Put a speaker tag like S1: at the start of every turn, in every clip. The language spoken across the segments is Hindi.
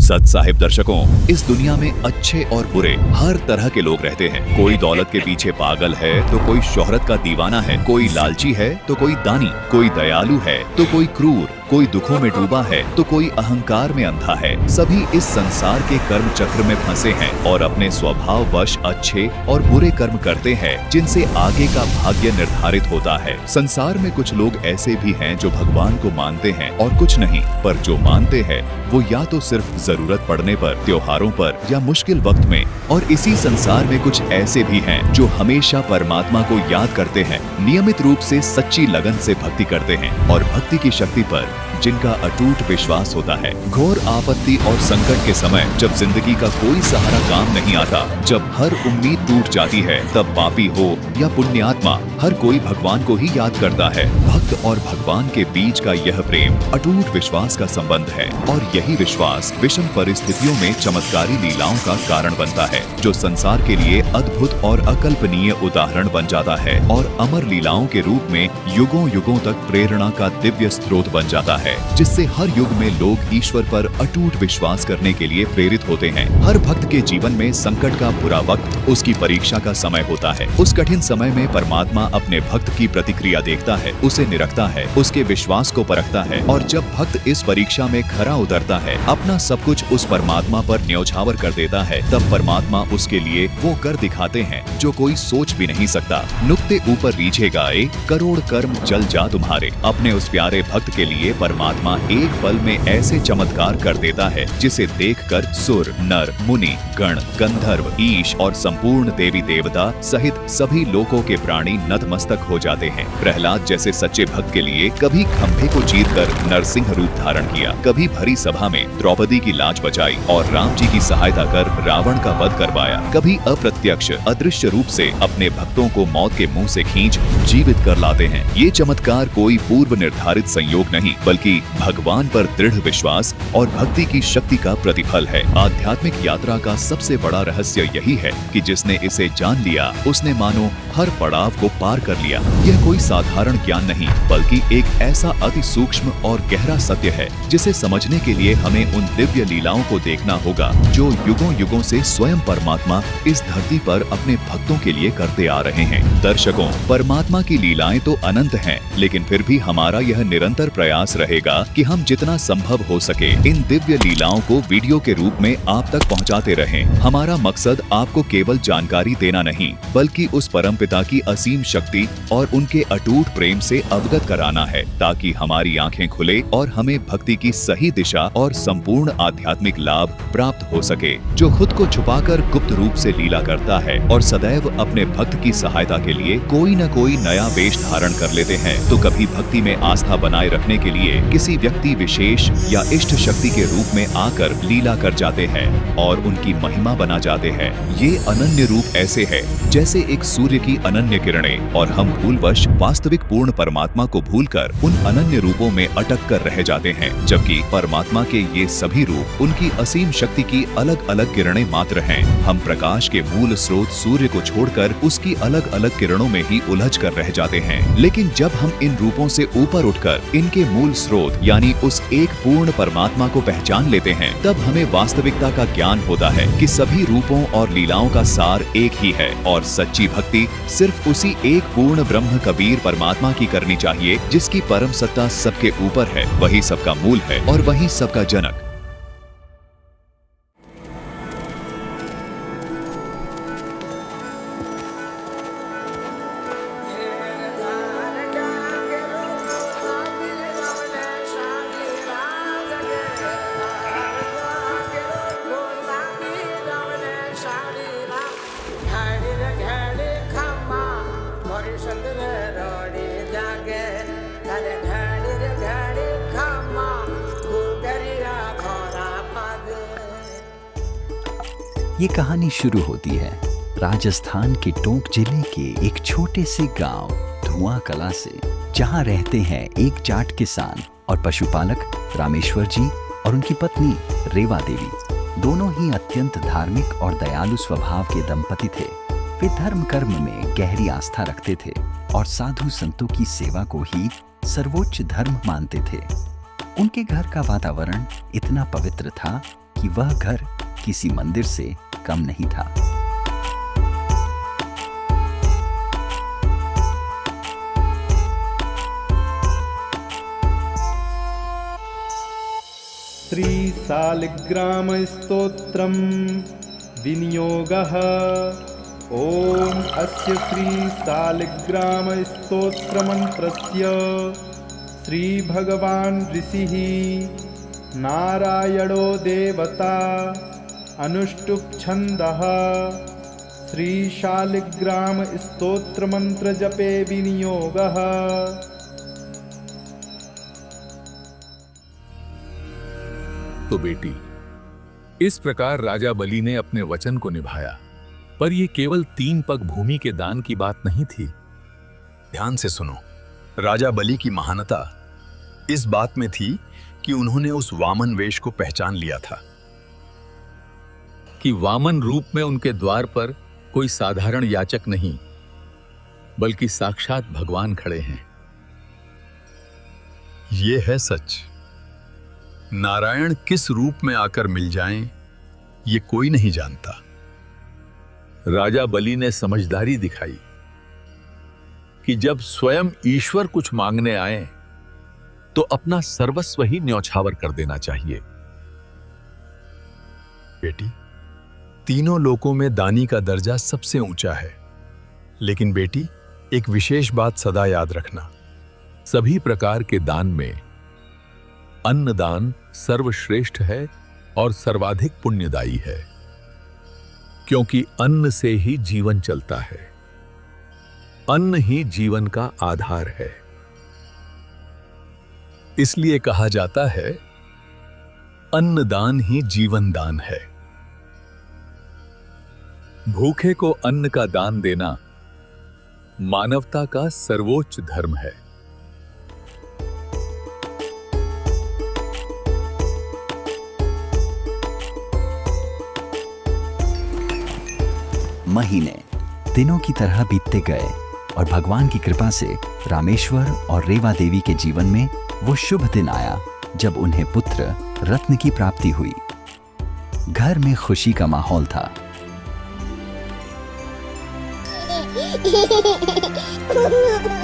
S1: सत साहिब दर्शकों, इस दुनिया में अच्छे और बुरे हर तरह के लोग रहते हैं। कोई दौलत के पीछे पागल है तो कोई शोहरत का दीवाना है, कोई लालची है तो कोई दानी, कोई दयालु है तो कोई क्रूर, कोई दुखों में डूबा है तो कोई अहंकार में अंधा है। सभी इस संसार के कर्म चक्र में फंसे हैं और अपने स्वभाववश अच्छे और बुरे कर्म करते हैं, जिनसे आगे का भाग्य निर्धारित होता है। संसार में कुछ लोग ऐसे भी हैं जो भगवान को मानते हैं और कुछ नहीं, पर जो मानते हैं वो या तो सिर्फ जरूरत पड़ने पर, त्योहारों पर या मुश्किल वक्त में, और इसी संसार में कुछ ऐसे भी हैं जो हमेशा परमात्मा को याद करते हैं, नियमित रूप से सच्ची लगन से भक्ति करते हैं और भक्ति की शक्ति पर जिनका अटूट विश्वास होता है। घोर आपत्ति और संकट के समय जब जिंदगी का कोई सहारा काम नहीं आता, जब हर उम्मीद टूट जाती है, तब पापी हो या पुण्यात्मा हर कोई भगवान को ही याद करता है। भक्त और भगवान के बीच का यह प्रेम अटूट विश्वास का संबंध है और यही विश्वास विषम परिस्थितियों में चमत्कारी लीलाओं का कारण बनता है, जो संसार के लिए अद्भुत और अकल्पनीय उदाहरण बन जाता है और अमर लीलाओं के रूप में युगों युगों तक प्रेरणा का दिव्य स्रोत बन जाता है, जिससे हर युग में लोग ईश्वर पर अटूट विश्वास करने के लिए प्रेरित होते हैं। हर भक्त के जीवन में संकट का बुरा वक्त उसकी परीक्षा का समय होता है। उस कठिन समय में परमात्मा अपने भक्त की प्रतिक्रिया देखता है, उसे निरखता है, उसके विश्वास को परखता है, और जब भक्त इस परीक्षा में खरा उतरता है, अपना सब कुछ उस परमात्मा पर न्यौछावर कर देता है, तब परमात्मा उसके लिए वो कर दिखाते हैं जो कोई सोच भी नहीं सकता। नुक्ते ऊपर रीझे गाए, करोड़ कर्म चल जा तुम्हारे। अपने उस प्यारे भक्त के लिए परमात्मा एक पल में ऐसे चमत्कार कर देता है जिसे देखकर सुर, नर, मुनि, गण, गंधर्व, ईश और संपूर्ण देवी देवता सहित सभी लोकों के प्राणी नतमस्तक हो जाते हैं। प्रहलाद जैसे सच्चे भक्त के लिए कभी खंभे को चीरकर नरसिंह रूप धारण किया, कभी भरी सभा में द्रौपदी की लाज बचाई और राम जी की सहायता कर रावण का वध करवाया, कभी अप्रत्यक्ष अदृश्य रूप से अपने भक्तों को मौत के मुंह से खींच जीवित कर लाते हैं। ये चमत्कार कोई पूर्व निर्धारित संयोग नहीं, बल्कि भगवान पर दृढ़ विश्वास और भक्ति की शक्ति का प्रतिफल है। आध्यात्मिक यात्रा का सबसे बड़ा रहस्य यही है कि जिसने इसे जान लिया, उसने मानो हर पड़ाव को पार कर लिया। यह कोई साधारण ज्ञान नहीं, बल्कि एक ऐसा अति सूक्ष्म और गहरा सत्य है जिसे समझने के लिए हमें उन दिव्य लीलाओं को देखना होगा जो युगों युगों से स्वयं परमात्मा इस धरती पर अपने भक्तों के लिए करते आ रहे हैं। दर्शकों, परमात्मा की लीलाएं तो अनंत हैं, लेकिन फिर भी हमारा यह निरंतर प्रयास रहेगा कि हम जितना संभव हो सके इन दिव्य लीलाओं को वीडियो के रूप में आप तक पहुंचाते रहें। हमारा मकसद आपको केवल जानकारी देना नहीं, बल्कि उस परमपिता की असीम शक्ति और उनके अटूट प्रेम से अवगत कराना है, ताकि हमारी आंखें खुले और हमें भक्ति की सही दिशा और संपूर्ण आध्यात्मिक लाभ प्राप्त हो सके। जो खुद को छुपाकर गुप्त रूप से लीला करता है और सदैव अपने भक्त की सहायता के लिए कोई न कोई नया वेश धारण कर लेते हैं, तो कभी भक्ति में आस्था बनाए रखने के लिए किसी व्यक्ति विशेष या इष्ट शक्ति के रूप में आकर लीला कर जाते हैं और उनकी महिमा बना जाते हैं। ये अनन्य रूप ऐसे है जैसे एक सूर्य की अनन्य किरणें, और हम भूलवश वास्तविक पूर्ण परमात्मा को भूलकर उन अनन्य रूपों में अटक कर रह जाते हैं, जबकि परमात्मा के ये सभी रूप उनकी असीम शक्ति की अलग अलग किरणें मात्र हैं। हम प्रकाश के मूल स्रोत सूर्य को छोड़कर उसकी अलग अलग किरणों में ही उलझ कर रह जाते हैं। लेकिन जब हम इन रूपों से ऊपर उठकर इनके मूल स्रोत यानी उस एक पूर्ण परमात्मा को पहचान लेते हैं, तब हमें वास्तविकता का ज्ञान होता है कि सभी रूपों और लीलाओं का सार एक ही है, और सच्ची भक्ति सिर्फ उसी एक पूर्ण ब्रह्म कबीर परमात्मा की करनी चाहिए, जिसकी परम सत्ता सबके ऊपर है, वही सबका मूल है और वही सबका जनक।
S2: ये कहानी शुरू होती है राजस्थान के टोंक जिले के एक छोटे से गांव धुआं कला से, जहां रहते हैं एक जाट किसान और पशुपालक रामेश्वर जी और उनकी पत्नी रेवा देवी। दोनों ही अत्यंत धार्मिक और दयालु स्वभाव के दंपति थे। वे धर्म कर्म में गहरी आस्था रखते थे और साधु संतों की सेवा को ही सर्वोच्च धर्म मानते थे। उनके घर का वातावरण इतना पवित्र था कि वह घर किसी मंदिर से कम नहीं था।
S3: श्री शालिग्राम स्तोत्रम विनियोगः। ओम अस्य श्री शालिग्राम स्तोत्र मंत्रस्य श्री भगवान ऋषिः नारायणो देवता अनुष्टुप छंदः श्री शालिग्राम स्तोत्र मंत्र जपे विनियोगः।
S4: तो बेटी, इस प्रकार राजा बलि ने अपने वचन को निभाया। पर यह केवल 3 पग भूमि के दान की बात नहीं थी।
S5: ध्यान से सुनो, राजा बलि की महानता इस बात में थी कि उन्होंने उस वामन वेश को पहचान लिया था
S4: कि वामन रूप में उनके द्वार पर कोई साधारण याचक नहीं, बल्कि साक्षात भगवान खड़े हैं।
S5: ये है सच। नारायण किस रूप में आकर मिल जाएं, ये कोई नहीं जानता।
S4: राजा बलि ने समझदारी दिखाई कि जब स्वयं ईश्वर कुछ मांगने आए तो अपना सर्वस्व ही न्यौछावर कर देना चाहिए।
S5: बेटी, तीनों लोकों में दानी का दर्जा सबसे ऊंचा है। लेकिन बेटी, एक विशेष बात सदा याद रखना।
S4: सभी प्रकार के दान में अन्नदान सर्वश्रेष्ठ है और सर्वाधिक पुण्यदायी है, क्योंकि अन्न से ही जीवन चलता है। अन्न ही जीवन का आधार है। इसलिए कहा जाता है, अन्नदान ही जीवन दान है। भूखे को अन्न का दान देना मानवता का सर्वोच्च धर्म है।
S2: महीने दिनों की तरह बीतते गए और भगवान की कृपा से रामेश्वर और रेवा देवी के जीवन में वो शुभ दिन आया जब उन्हें पुत्र रत्न की प्राप्ति हुई। घर में खुशी का माहौल था।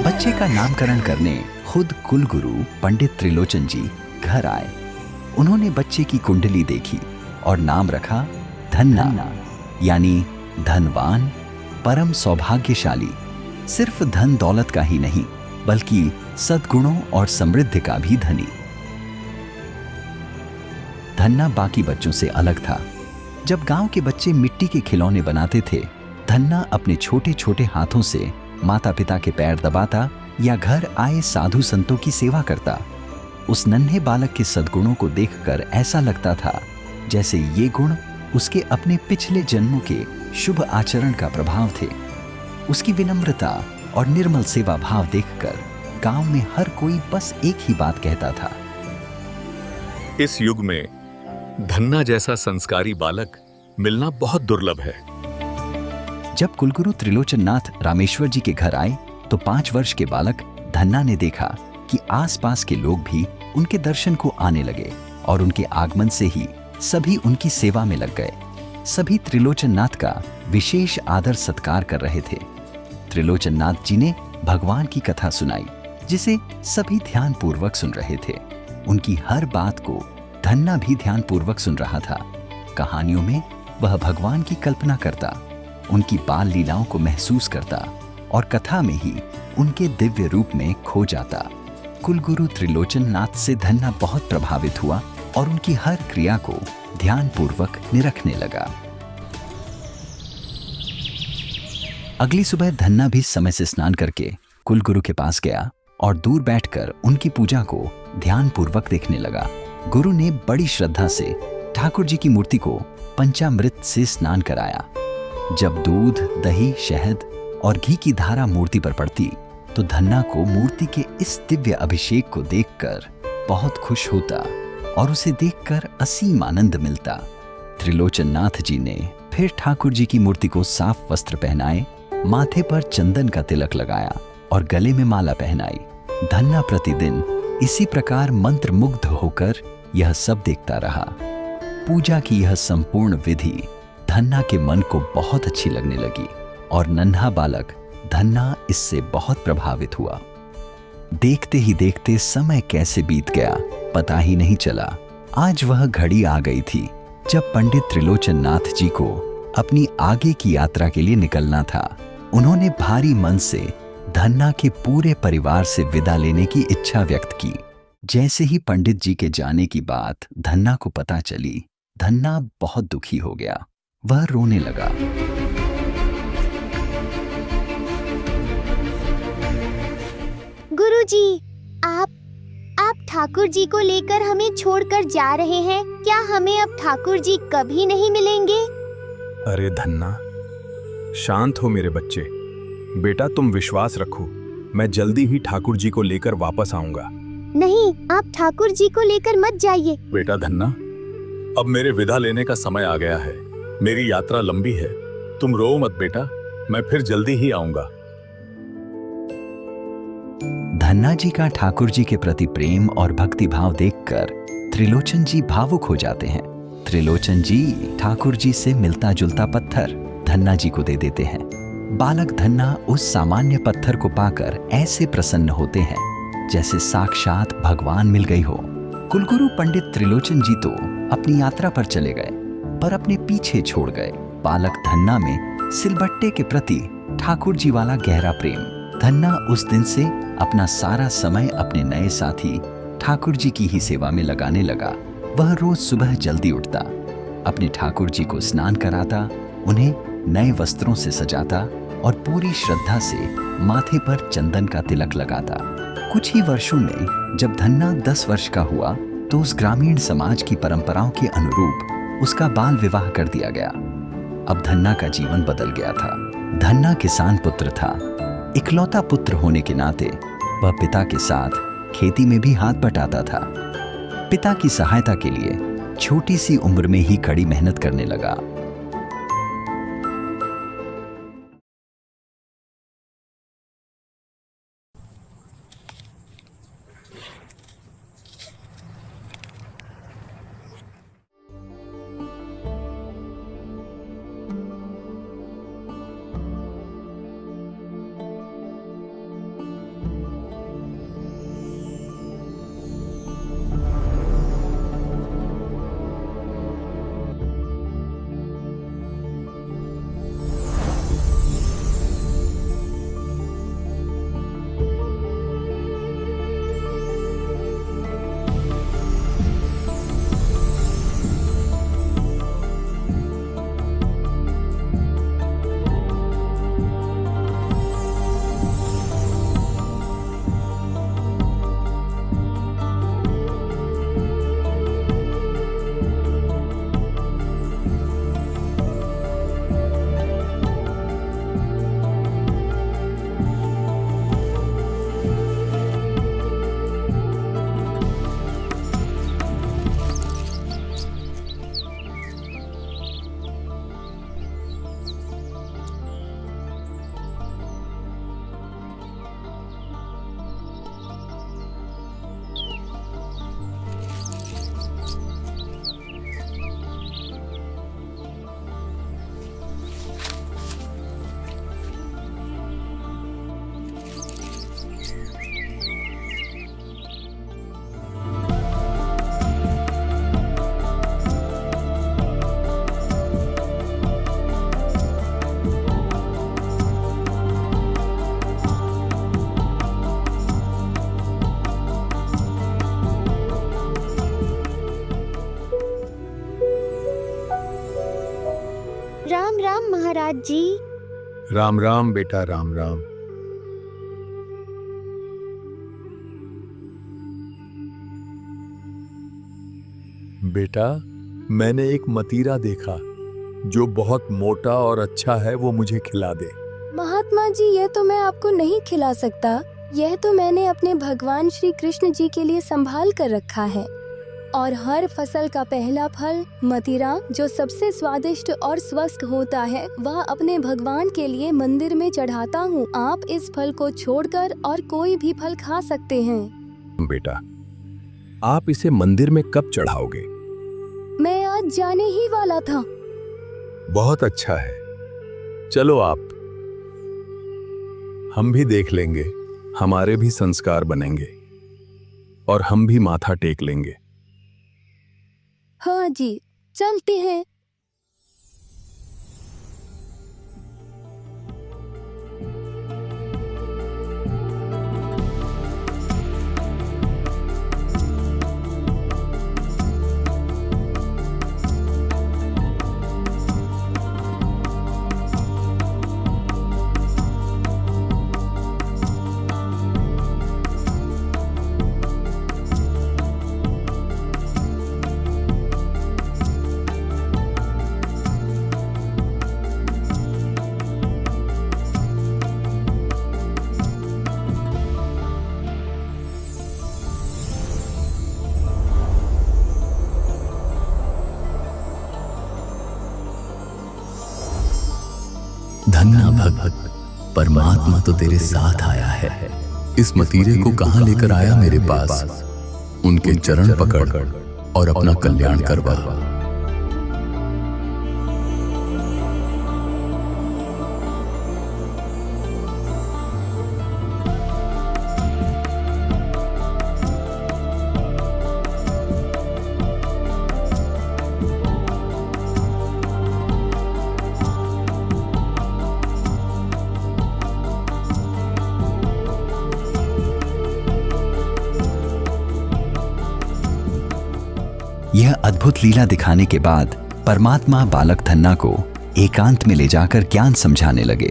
S2: बच्चे का नामकरण करने खुद कुलगुरु पंडित त्रिलोचन जी घर आए। उन्होंने बच्चे की कुंडली देखी और नाम रखा धन्ना, यानी धनवान, परम सौभाग्यशाली। सिर्फ धन दौलत का ही नहीं, बल्कि सद्गुणों और समृद्धि का भी धनी। धन्ना बाकी बच्चों से अलग था। जब गांव के बच्चे मिट्टी के खिलौने बनाते थे, धन्ना अपने छोटे छोटे हाथों से माता पिता के पैर दबाता या घर आए साधु संतों की सेवा करता। उस नन्हे बालक के सद्गुणों को देखकर ऐसा लगता था जैसे ये गुण उसके अपने पिछले जन्मों के शुभ आचरण का प्रभाव थे। उसकी विनम्रता और निर्मल सेवा भाव देखकर गांव में हर कोई बस एक ही बात कहता था,
S4: इस युग में धन्ना जैसा संस्कारी बालक मिलना बहुत दुर्लभ है।
S2: जब कुलगुरु त्रिलोचन नाथ रामेश्वर जी के घर आए तो 5 वर्ष के बालक धन्ना ने देखा कि आसपास के लोग भी उनके दर्शन को आने लगे और उनके आगमन से ही सभी उनकी सेवा में लग गए। सभी त्रिलोचन नाथ का विशेष आदर सत्कार कर रहे थे। त्रिलोचन नाथ जी ने भगवान की कथा सुनाई, जिसे सभी ध्यान पूर्वक सुन रहे थे। उनकी हर बात को धन्ना भी ध्यान पूर्वक सुन रहा था। कहानियों में वह भगवान की कल्पना करता, उनकी बाल लीलाओं को महसूस करता और कथा में ही उनके दिव्य रूप में खो जाता। कुलगुरु त्रिलोचन नाथ से धन्ना बहुत प्रभावित हुआ और उनकी हर क्रिया को ध्यान पूर्वक निरखने लगा। अगली सुबह धन्ना भी समय से स्नान करके कुलगुरु के पास गया और दूर बैठकर उनकी पूजा को ध्यान पूर्वक देखने लगा। गुरु ने बड़ी श्रद्धा से ठाकुर जी की मूर्ति को पंचामृत से स्नान कराया। जब दूध, दही, शहद और घी की धारा मूर्ति पर पड़ती तो धन्ना को मूर्ति के इस दिव्य अभिषेक को देखकर बहुत खुश होता और उसे देखकर असीम आनंद मिलता। त्रिलोचन नाथ जी ने फिर ठाकुर जी की मूर्ति को साफ वस्त्र पहनाए, माथे पर चंदन का तिलक लगाया और गले में माला पहनाई। धन्ना प्रतिदिन इसी प्रकार मंत्र मुग्ध होकर यह सब देखता रहा। पूजा की यह संपूर्ण विधि धन्ना के मन को बहुत अच्छी लगने लगी और नन्हा बालक धन्ना इससे बहुत प्रभावित हुआ। देखते ही देखते समय कैसे बीत गया पता ही नहीं चला। आज वह घड़ी आ गई थी जब पंडित त्रिलोचन नाथ जी को अपनी आगे की यात्रा के लिए निकलना था। उन्होंने भारी मन से धन्ना के पूरे परिवार से विदा लेने की इच्छा व्यक्त की। जैसे ही पंडित जी के जाने की बात धन्ना को पता चली, धन्ना बहुत दुखी हो गया। वह रोने लगा।
S6: गुरुजी, आप ठाकुर जी को लेकर हमें छोड़कर जा रहे हैं। क्या हमें अब ठाकुर जी कभी नहीं मिलेंगे?
S5: अरे धन्ना, शांत हो मेरे बच्चे। बेटा तुम विश्वास रखो, मैं जल्दी ही ठाकुर जी को लेकर वापस आऊंगा।
S6: नहीं, आप ठाकुर जी को लेकर मत जाइए।
S4: बेटा धन्ना, अब मेरे विदा लेने का समय आ गया है। मेरी यात्रा लंबी है, तुम रो मत बेटा, मैं फिर जल्दी ही आऊंगा।
S2: धन्ना जी का ठाकुर जी के प्रति प्रेम और भक्ति भाव देखकर त्रिलोचन जी भावुक हो जाते हैं। त्रिलोचन जी ठाकुर जी से मिलता जुलता पत्थर धन्ना जी को दे देते हैं। बालक धन्ना उस सामान्य पत्थर को पाकर ऐसे प्रसन्न होते हैं जैसे साक्षात भगवान मिल गई हो। कुलगुरु पंडित त्रिलोचन जी तो अपनी यात्रा पर चले गए, पर अपने पीछे छोड़ गए बालक धन्ना में सिलबट्टे के प्रति ठाकुर जी वाला गहरा प्रेम। धन्ना उस दिन से अपना सारा समय अपने नए साथी ठाकुर जी की ही सेवा में लगाने लगा। वह रोज सुबह जल्दी उठता, अपने ठाकुर जी को स्नान कराता, उन्हें नए वस्त्रों से सजाता और पूरी श्रद्धा से माथे पर चंदन का तिलक लगाता। कुछ ही वर्षों में जब धन्ना 10 वर्ष का हुआ तो उस ग्रामीण समाज की परंपराओं के अनुरूप उसका बाल विवाह कर दिया गया। अब धन्ना का जीवन बदल गया था। धन्ना किसान पुत्र था। इकलौता पुत्र होने के नाते वह पिता के साथ खेती में भी हाथ बटाता था। पिता की सहायता के लिए छोटी सी उम्र में ही कड़ी मेहनत करने लगा।
S6: राम राम महाराज जी।
S4: राम राम बेटा, राम राम। बेटा, मैंने एक मतीरा देखा जो बहुत मोटा और अच्छा है, वो मुझे खिला दे।
S7: महात्मा जी, यह तो मैं आपको नहीं खिला सकता। यह तो मैंने अपने भगवान श्री कृष्ण जी के लिए संभाल कर रखा है। और हर फसल का पहला फल मतीरा, जो सबसे स्वादिष्ट और स्वस्थ होता है, वह अपने भगवान के लिए मंदिर में चढ़ाता हूँ। आप इस फल को छोड़कर और कोई भी फल खा सकते हैं।
S5: बेटा, आप इसे मंदिर में कब चढ़ाओगे?
S7: मैं आज जाने ही वाला था।
S5: बहुत अच्छा है, चलो आप, हम भी देख लेंगे, हमारे भी संस्कार बनेंगे और हम भी माथा टेक लेंगे।
S7: हाँ जी, चलते हैं।
S8: धन्ना भक्त, परमात्मा तो तेरे साथ आया है। इस मतीरे को कहां लेकर आया मेरे पास? उनके चरण पकड़ और अपना कल्याण करवा।
S2: यह अद्भुत लीला दिखाने के बाद परमात्मा बालक धन्ना को एकांत में ले जाकर ज्ञान समझाने लगे।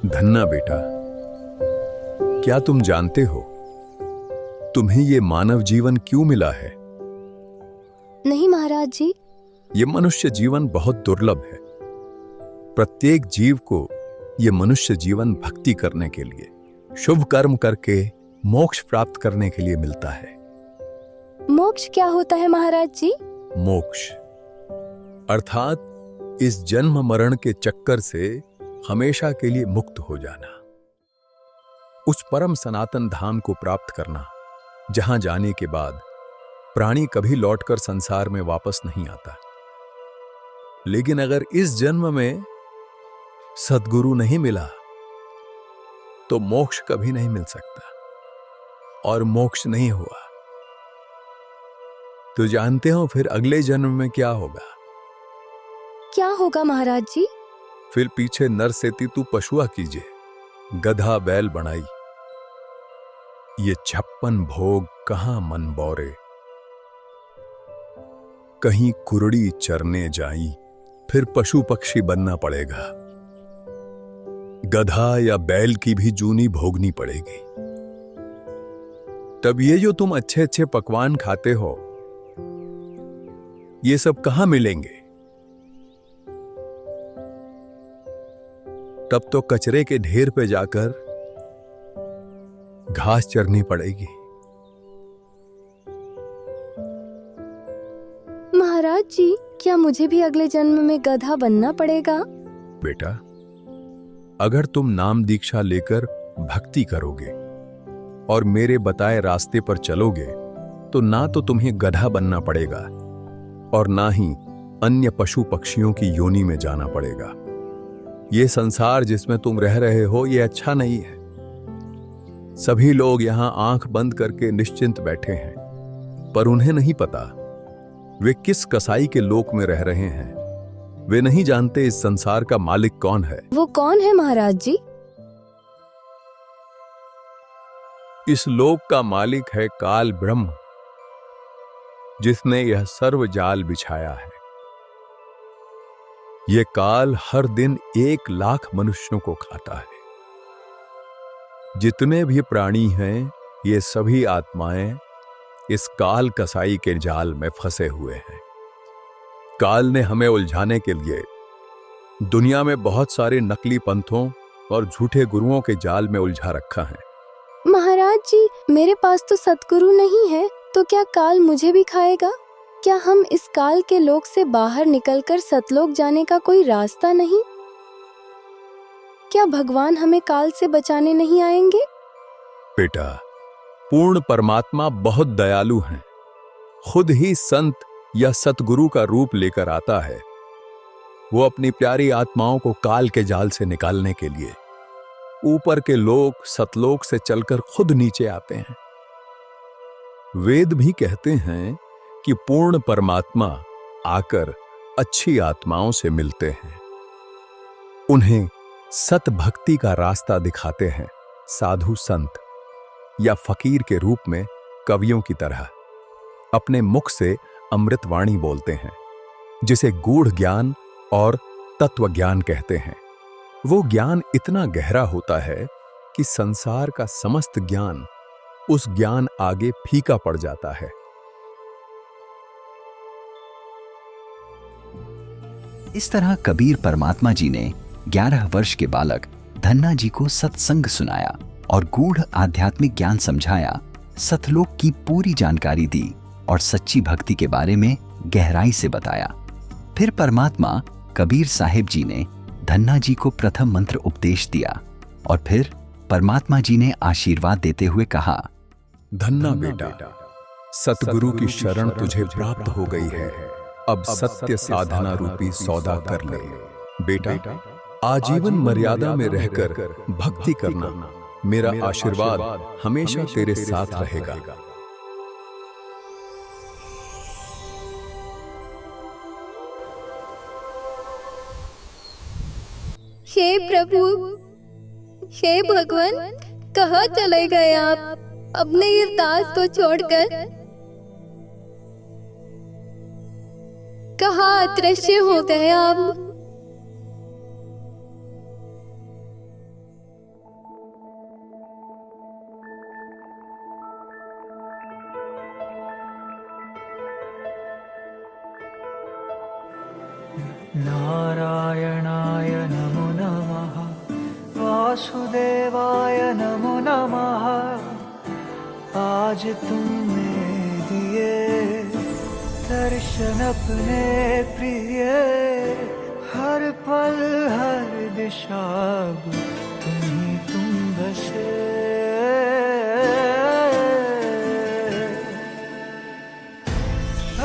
S5: धन्ना बेटा, क्या तुम जानते हो तुम्हें ये मानव जीवन क्यों मिला है?
S7: नहीं महाराज जी।
S5: ये मनुष्य जीवन बहुत दुर्लभ है। प्रत्येक जीव को ये मनुष्य जीवन भक्ति करने के लिए, शुभ कर्म करके मोक्ष प्राप्त करने के लिए मिलता है।
S7: मोक्ष क्या होता है महाराज जी?
S5: मोक्ष अर्थात इस जन्म मरण के चक्कर से हमेशा के लिए मुक्त हो जाना, उस परम सनातन धाम को प्राप्त करना जहां जाने के बाद प्राणी कभी लौटकर संसार में वापस नहीं आता। लेकिन अगर इस जन्म में सद्गुरु नहीं मिला तो मोक्ष कभी नहीं मिल सकता, और मोक्ष नहीं हुआ तो जानते हो फिर अगले जन्म में क्या होगा?
S7: क्या होगा महाराज जी?
S5: फिर पीछे नर से तू पशुआ कीजिए, गधा बैल बनाई, ये 56 भोग कहां मन बौरे, कहीं कुरड़ी चरने जाई, फिर पशु पक्षी बनना पड़ेगा, गधा या बैल की भी जूनी भोगनी पड़ेगी। तब ये जो तुम अच्छे अच्छे पकवान खाते हो, ये सब कहां मिलेंगे? तब तो कचरे के ढेर पे जाकर घास चरनी पड़ेगी।
S7: महाराज जी, क्या मुझे भी अगले जन्म में गधा बनना पड़ेगा?
S5: बेटा, अगर तुम नाम दीक्षा लेकर भक्ति करोगे और मेरे बताए रास्ते पर चलोगे तो ना तो तुम्हें गधा बनना पड़ेगा और ना ही अन्य पशु पक्षियों की योनि में जाना पड़ेगा। ये संसार जिसमें तुम रह रहे हो ये अच्छा नहीं है। सभी लोग यहां आंख बंद करके निश्चिंत बैठे हैं, पर उन्हें नहीं पता वे किस कसाई के लोक में रह रहे हैं। वे नहीं जानते इस संसार का मालिक कौन है।
S7: वो कौन है महाराज जी?
S5: इस लोक का मालिक है काल ब्रह्म, जिसने यह सर्व जाल बिछाया है। यह काल हर दिन 1 लाख मनुष्यों को खाता है। जितने भी प्राणी हैं, ये सभी आत्माएं इस काल कसाई के जाल में फंसे हुए हैं। काल ने हमें उलझाने के लिए दुनिया में बहुत सारे नकली पंथों और झूठे गुरुओं के जाल में उलझा रखा है।
S7: महाराज जी, मेरे पास तो सतगुरु नहीं है, तो क्या काल मुझे भी खाएगा? क्या हम इस काल के लोक से बाहर निकलकर सतलोक जाने का कोई रास्ता नहीं? क्या भगवान हमें काल से बचाने नहीं आएंगे?
S5: बेटा, पूर्ण परमात्मा बहुत दयालु हैं। खुद ही संत या सतगुरु का रूप लेकर आता है, वो अपनी प्यारी आत्माओं को काल के जाल से निकालने के लिए ऊपर के लोक सतलोक से चलकर खुद नीचे आते हैं। वेद भी कहते हैं कि पूर्ण परमात्मा आकर अच्छी आत्माओं से मिलते हैं, उन्हें सत भक्ति का रास्ता दिखाते हैं साधु संत या फकीर के रूप में कवियों की तरह अपने मुख से अमृतवाणी बोलते हैं, जिसे गूढ़ ज्ञान और तत्व ज्ञान कहते हैं। वो ज्ञान इतना गहरा होता है कि संसार का समस्त ज्ञान उस ज्ञान आगे फीका पड़ जाता है।
S2: इस तरह कबीर परमात्मा जी ने 11 वर्ष के बालक धन्ना जी को सत्संग सुनाया और गूढ़ आध्यात्मिक ज्ञान समझाया, सतलोक की पूरी जानकारी दी और सच्ची भक्ति के बारे में गहराई से बताया। फिर परमात्मा कबीर साहिब जी ने धन्ना जी को प्रथम मंत्र उपदेश दिया और फिर परमात्मा जी ने आशीर्वाद देते हुए कहा,
S5: धन्ना बेटा, सतगुरु की शरण तुझे प्राप्त हो गई है। अब सत्य साधना रूपी सौदा कर ले। बेटा, आजीवन मर्यादा में रहकर भक्ति करना, मेरा आशीर्वाद हमेशा तेरे साथ रहेगा।
S7: हे प्रभु, हे भगवान, कहाँ चले गए आप अपने इस दास को छोड़कर? कहाँ अदृश्य हो गए आप?
S9: नारायणाय नमो नमः, वासुदेवाय नमो नमः। आज तुमने दिए दर्शन अपने प्रिय, हर पल हर दिशा तुम बसे।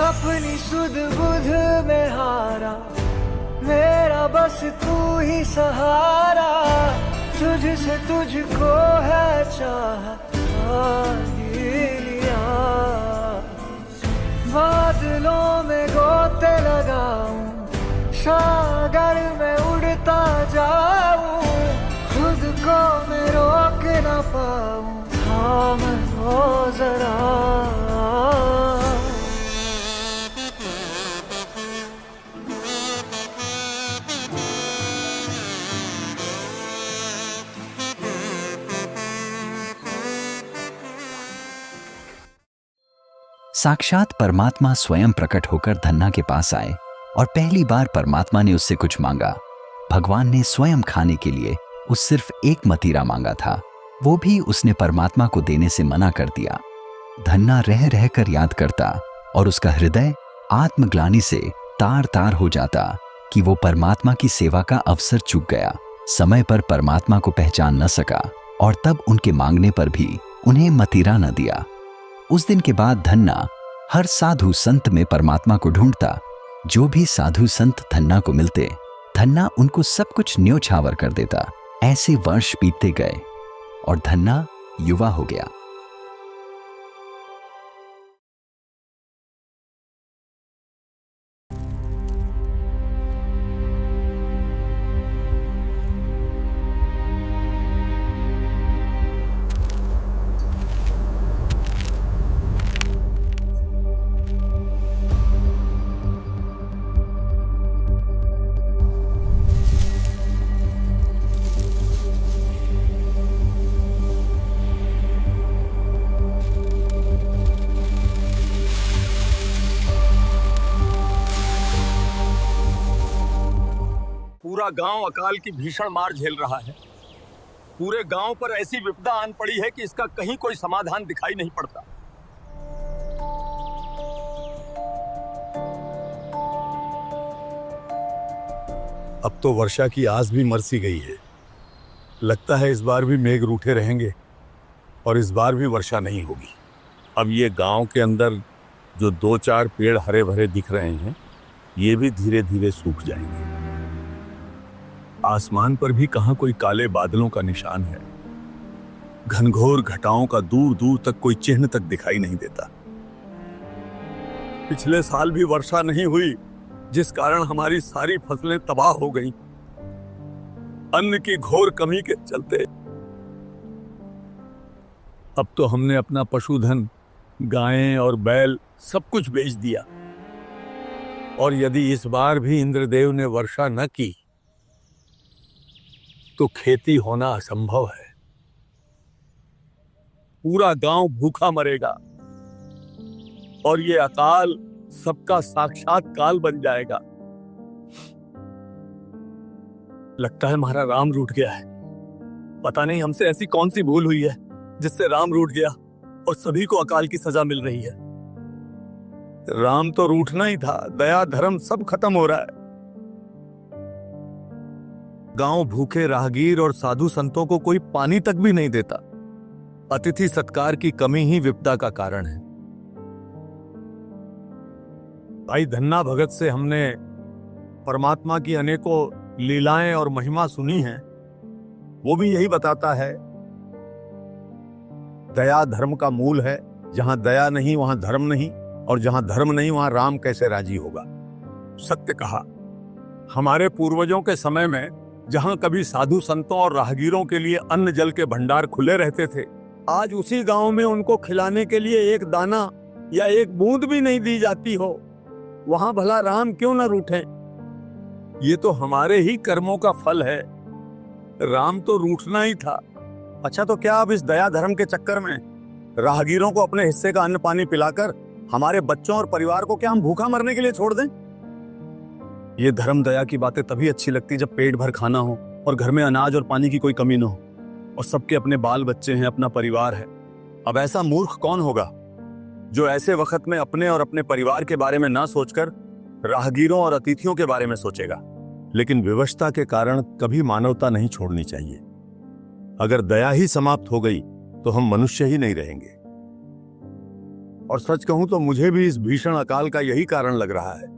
S9: अपनी सुध बुध में हारा, मेरा बस तू ही सहारा। तुझसे तुझको है चाह लिया, बादलों में गोते लगाऊं, सागर में उड़ता जाऊं, खुद को मैं रोक ना पाऊं, थाम लो जरा।
S2: साक्षात परमात्मा स्वयं प्रकट होकर धन्ना के पास आए और पहली बार परमात्मा ने उससे कुछ मांगा। भगवान ने स्वयं खाने के लिए उस सिर्फ एक मतीरा मांगा था, वो भी उसने परमात्मा को देने से मना कर दिया। धन्ना रह रहकर याद करता और उसका हृदय आत्मग्लानि से तार तार हो जाता कि वो परमात्मा की सेवा का अवसर चूक गया, समय पर परमात्मा को पहचान न सका और तब उनके मांगने पर भी उन्हें मतीरा न दिया। उस दिन के बाद धन्ना हर साधु संत में परमात्मा को ढूंढता। जो भी साधु संत धन्ना को मिलते, धन्ना उनको सब कुछ न्योछावर कर देता। ऐसे वर्ष बीतते गए और धन्ना युवा हो गया।
S10: पूरा गांव अकाल की भीषण मार झेल रहा है। पूरे गांव पर ऐसी विपदा आन पड़ी है कि इसका कहीं कोई समाधान दिखाई नहीं पड़ता।
S11: अब तो वर्षा की आस भी मर सी गई है। लगता है इस बार भी मेघ रूठे रहेंगे और इस बार भी वर्षा नहीं होगी। अब ये गांव के अंदर जो 2-4 पेड़ हरे भरे दिख रहे हैं ये भी धीरे धीरे सूख जाएंगे। आसमान पर भी कहां कोई काले बादलों का निशान है। घनघोर घटाओं का दूर दूर तक कोई चिन्ह तक दिखाई नहीं देता। पिछले साल भी वर्षा नहीं हुई, जिस कारण हमारी सारी फसलें तबाह हो गईं। अन्न की घोर कमी के चलते अब तो हमने अपना पशुधन, गायें और बैल सब कुछ बेच दिया। और यदि इस बार भी इंद्रदेव ने वर्षा न की तो खेती होना असंभव है। पूरा गांव भूखा मरेगा और ये अकाल सबका साक्षात काल बन जाएगा। लगता है हमारा राम रूठ गया है। पता नहीं हमसे ऐसी कौन सी भूल हुई है जिससे राम रूठ गया और सभी को अकाल की सजा मिल रही है। राम तो रूठना ही था, दया धर्म सब खत्म हो रहा है। गांव भूखे राहगीर और साधु संतों को कोई पानी तक भी नहीं देता। अतिथि सत्कार की कमी ही विपदा का कारण है। भाई धन्ना भगत से हमने परमात्मा की अनेकों लीलाएं और महिमा सुनी है। वो भी यही बताता है, दया धर्म का मूल है। जहां दया नहीं वहां धर्म नहीं, और जहां धर्म नहीं वहां राम कैसे राजी होगा। सत्य कहा। हमारे पूर्वजों के समय में जहां कभी साधु संतों और राहगीरों के लिए अन्न जल के भंडार खुले रहते थे, आज उसी गांव में उनको खिलाने के लिए एक दाना या एक बूंद भी नहीं दी जाती हो। वहां भला राम क्यों न रूठे? ये तो हमारे ही कर्मों का फल है। राम तो रूठना ही था। अच्छा, तो क्या अब इस दया धर्म के चक्कर में राहगीरों को अपने हिस्से का अन्न पानी पिलाकर हमारे बच्चों और परिवार को क्या हम भूखा मरने के लिए छोड़ दें? ये धर्म दया की बातें तभी अच्छी लगती जब पेट भर खाना हो और घर में अनाज और पानी की कोई कमी न हो और सबके अपने बाल बच्चे हैं, अपना परिवार है। अब ऐसा मूर्ख कौन होगा जो ऐसे वक्त में अपने और अपने परिवार के बारे में ना सोचकर राहगीरों और अतिथियों के बारे में सोचेगा। लेकिन विवशता के कारण कभी मानवता नहीं छोड़नी चाहिए। अगर दया ही समाप्त हो गई तो हम मनुष्य ही नहीं रहेंगे। और सच कहूं तो मुझे भी इस भीषण अकाल का यही कारण लग रहा है।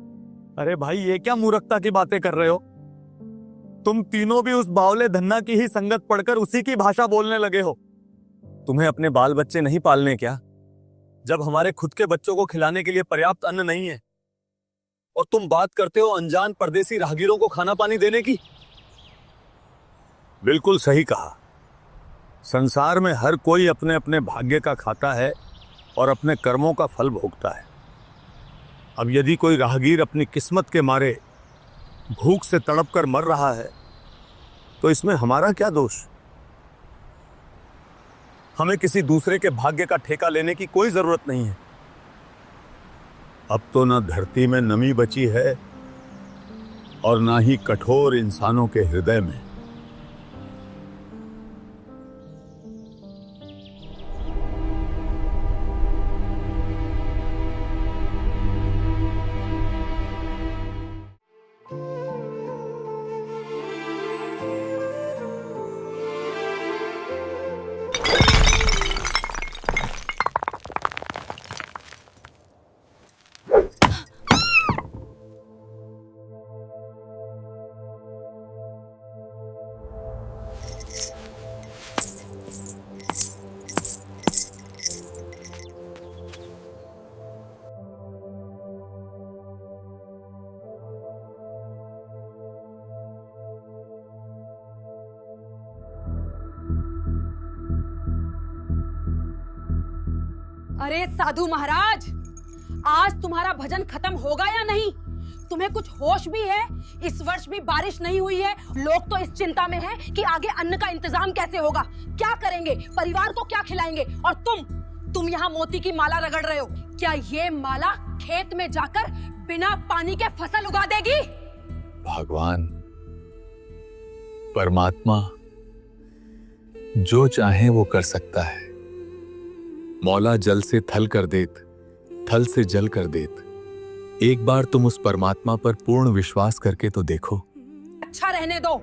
S11: अरे भाई, ये क्या मूर्खता की बातें कर रहे हो? तुम तीनों भी उस बावले धन्ना की ही संगत पढ़कर उसी की भाषा बोलने लगे हो। तुम्हें अपने बाल बच्चे नहीं पालने क्या, जब हमारे खुद के बच्चों को खिलाने के लिए पर्याप्त अन्न नहीं है? और तुम बात करते हो अनजान परदेसी राहगीरों को खाना पानी देने की। बिल्कुल सही कहा। संसार में हर कोई अपने अपने भाग्य का खाता है और अपने कर्मों का फल भोगता है। अब यदि कोई राहगीर अपनी किस्मत के मारे भूख से तड़प कर मर रहा है तो इसमें हमारा क्या दोष? हमें किसी दूसरे के भाग्य का ठेका लेने की कोई जरूरत नहीं है। अब तो न धरती में नमी बची है और ना ही कठोर इंसानों के हृदय में।
S12: अरे साधु महाराज, आज तुम्हारा भजन खत्म होगा या नहीं? तुम्हें कुछ होश भी है? इस वर्ष भी बारिश नहीं हुई है। लोग तो इस चिंता में हैं कि आगे अन्न का इंतजाम कैसे होगा, क्या करेंगे, परिवार को क्या खिलाएंगे। और तुम यहाँ मोती की माला रगड़ रहे हो। क्या ये माला खेत में जाकर बिना पानी के फसल उगा देगी?
S4: भगवान परमात्मा जो चाहे वो कर सकता है। मौला जल से थल कर देत, थल से जल कर देत। एक बार तुम उस परमात्मा पर पूर्ण विश्वास करके तो देखो।
S12: अच्छा रहने दो,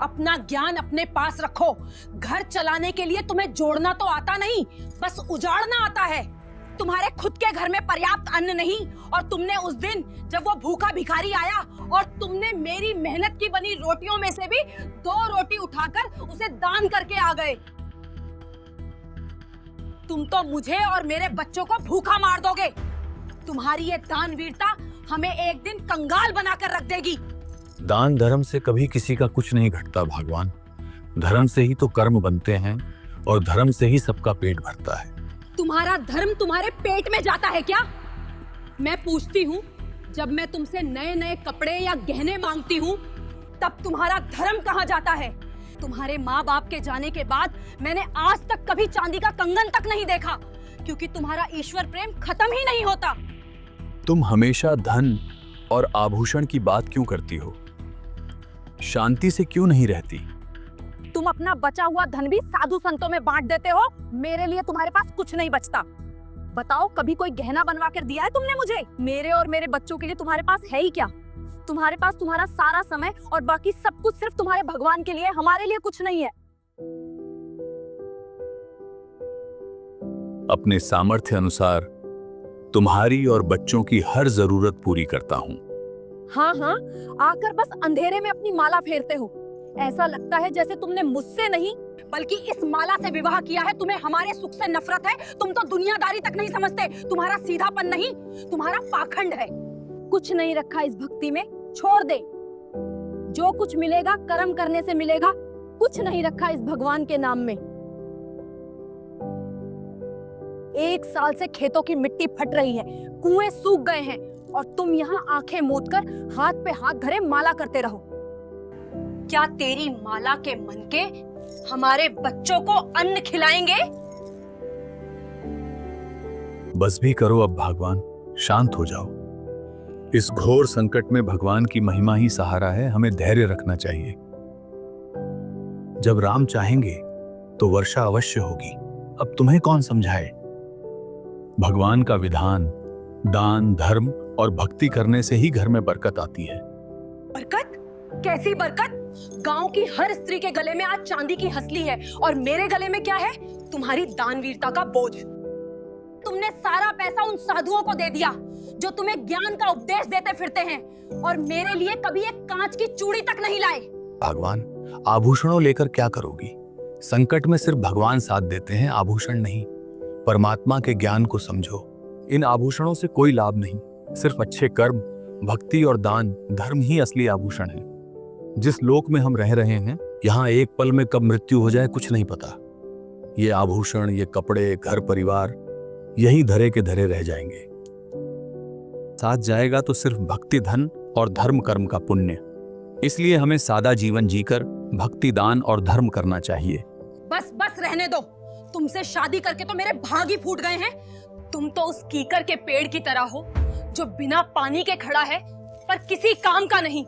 S12: अपना ज्ञान अपने पास रखो। घर चलाने के लिए तुम्हें जोड़ना तो आता नहीं, बस उजाड़ना आता है। तुम्हारे खुद के घर में पर्याप्त अन्न नहीं, और तुमने उस दिन जब वो भूखा भिखारी आया और तुमने मेरी मेहनत की बनी रोटियों में से भी 2 रोटी उठाकर उसे दान करके आ गए। तुम तो मुझे और मेरे बच्चों को भूखा मार दोगे। तुम्हारी ये दानवीरता हमें एक दिन कंगाल बनाकर रख देगी।
S5: दान धर्म से कभी किसी का कुछ नहीं घटता भगवान। धर्म से ही तो कर्म बनते हैं और धर्म से ही सबका पेट भरता है।
S12: तुम्हारा धर्म तुम्हारे पेट में जाता है क्या? मैं पूछती हूँ, जब मैं तुमसे नए नए कपड़े या गहने मांगती हूँ तब तुम्हारा धर्म कहाँ जाता है? तुम्हारे माँ बाप के जाने के बाद मैंने आज तक कभी चांदी का कंगन तक नहीं देखा, क्योंकि तुम्हारा ईश्वर प्रेम खत्म ही नहीं होता।
S5: तुम हमेशा धन और आभूषण की बात क्यों करती हो? शांति से क्यों नहीं रहती?
S12: तुम अपना बचा हुआ धन भी साधु संतों में बांट देते हो। मेरे लिए तुम्हारे पास कुछ नहीं बचता। बताओ, कभी कोई गहना बनवा कर दिया है तुमने मुझे? मेरे और मेरे बच्चों के लिए तुम्हारे पास है ही क्या? तुम्हारे पास तुम्हारा सारा समय और बाकी सब कुछ सिर्फ तुम्हारे भगवान के लिए, हमारे लिए कुछ नहीं है।
S5: अपने सामर्थ्य अनुसार तुम्हारी और बच्चों की हर जरूरत पूरी करता हूँ।
S12: हाँ हाँ, आकर बस अंधेरे में अपनी माला फेरते हो। ऐसा लगता है जैसे तुमने मुझसे नहीं बल्कि इस माला से विवाह किया है। तुम्हें हमारे सुख से नफरत है। तुम तो दुनियादारी तक नहीं समझते। तुम्हारा सीधापन नहीं, तुम्हारा पाखंड है। कुछ नहीं रखा इस भक्ति में, छोड़ दे। जो कुछ मिलेगा कर्म करने से मिलेगा। कुछ नहीं रखा इस भगवान के नाम में। 1 साल से खेतों की मिट्टी फट रही है, कुएं सूख गए हैं, और तुम यहाँ आंखें मूंदकर हाथ पे हाथ धरे माला करते रहो। क्या तेरी माला के मनके हमारे बच्चों को अन्न खिलाएंगे?
S5: बस भी करो अब भगवान, शांत हो जाओ। इस घोर संकट में भगवान की महिमा ही सहारा है। हमें धैर्य रखना चाहिए। जब राम चाहेंगे तो वर्षा अवश्य होगी। अब तुम्हें कौन समझाए? भगवान का विधान दान, धर्म और भक्ति करने से ही घर में बरकत आती है।
S12: बरकत? कैसी बरकत? गांव की हर स्त्री के गले में आज चांदी की हसली है, और मेरे गले में क्या है? तुम्हारी दानवीरता का बोझ। तुमने सारा पैसा उन साधुओं को दे दिया जो तुम्हें ज्ञान का उपदेश देते फिरते हैं, और मेरे लिए कभी एक कांच की चूड़ी तक नहीं लाए।
S5: भगवान, आभूषणों लेकर क्या करोगी? संकट में सिर्फ भगवान साथ देते हैं, आभूषण नहीं। परमात्मा के ज्ञान को समझो। इन आभूषणों से कोई लाभ नहीं। सिर्फ अच्छे कर्म, भक्ति और दान, धर्म ही असली आभूषण है। जिस लोक में हम रह रहे हैं, यहाँ एक पल में कब मृत्यु हो जाए कुछ नहीं पता। ये आभूषण, ये कपड़े, घर परिवार यही धरे के धरे रह जाएंगे। साथ जाएगा तो सिर्फ भक्ति, धन और धर्म कर्म का पुण्य। इसलिए हमें सादा जीवन जीकर भक्ति, दान और धर्म करना चाहिए।
S12: बस बस रहने दो। तुमसे शादी करके तो मेरे भाग ही फूट गए हैं। तुम तो उस कीकर के पेड़ की तरह हो जो बिना पानी के खड़ा है पर किसी काम का नहीं।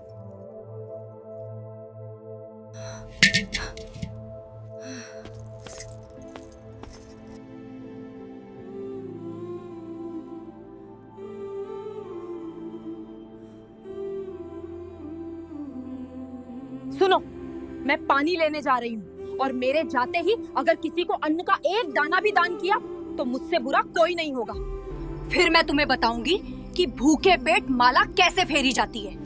S12: सुनो, मैं पानी लेने जा रही हूँ, और मेरे जाते ही अगर किसी को अन्न का एक दाना भी दान किया तो मुझसे बुरा कोई नहीं होगा। फिर मैं तुम्हें बताऊंगी कि भूखे पेट माला कैसे फेरी जाती है।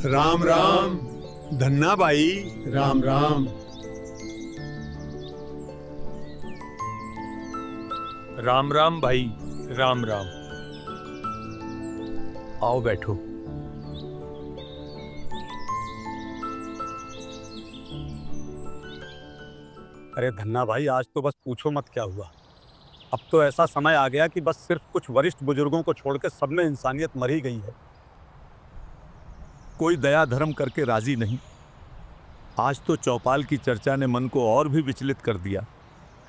S11: राम राम। धन्ना बाई। राम राम।
S5: राम राम भाई। राम राम। आओ बैठो।
S11: अरे धन्ना भाई, आज तो बस पूछो मत क्या हुआ। अब तो ऐसा समय आ गया कि बस सिर्फ कुछ वरिष्ठ बुजुर्गों को छोड़कर सब में इंसानियत मर ही गई है। कोई दया धर्म करके राजी नहीं। आज तो चौपाल की चर्चा ने मन को और भी विचलित कर दिया।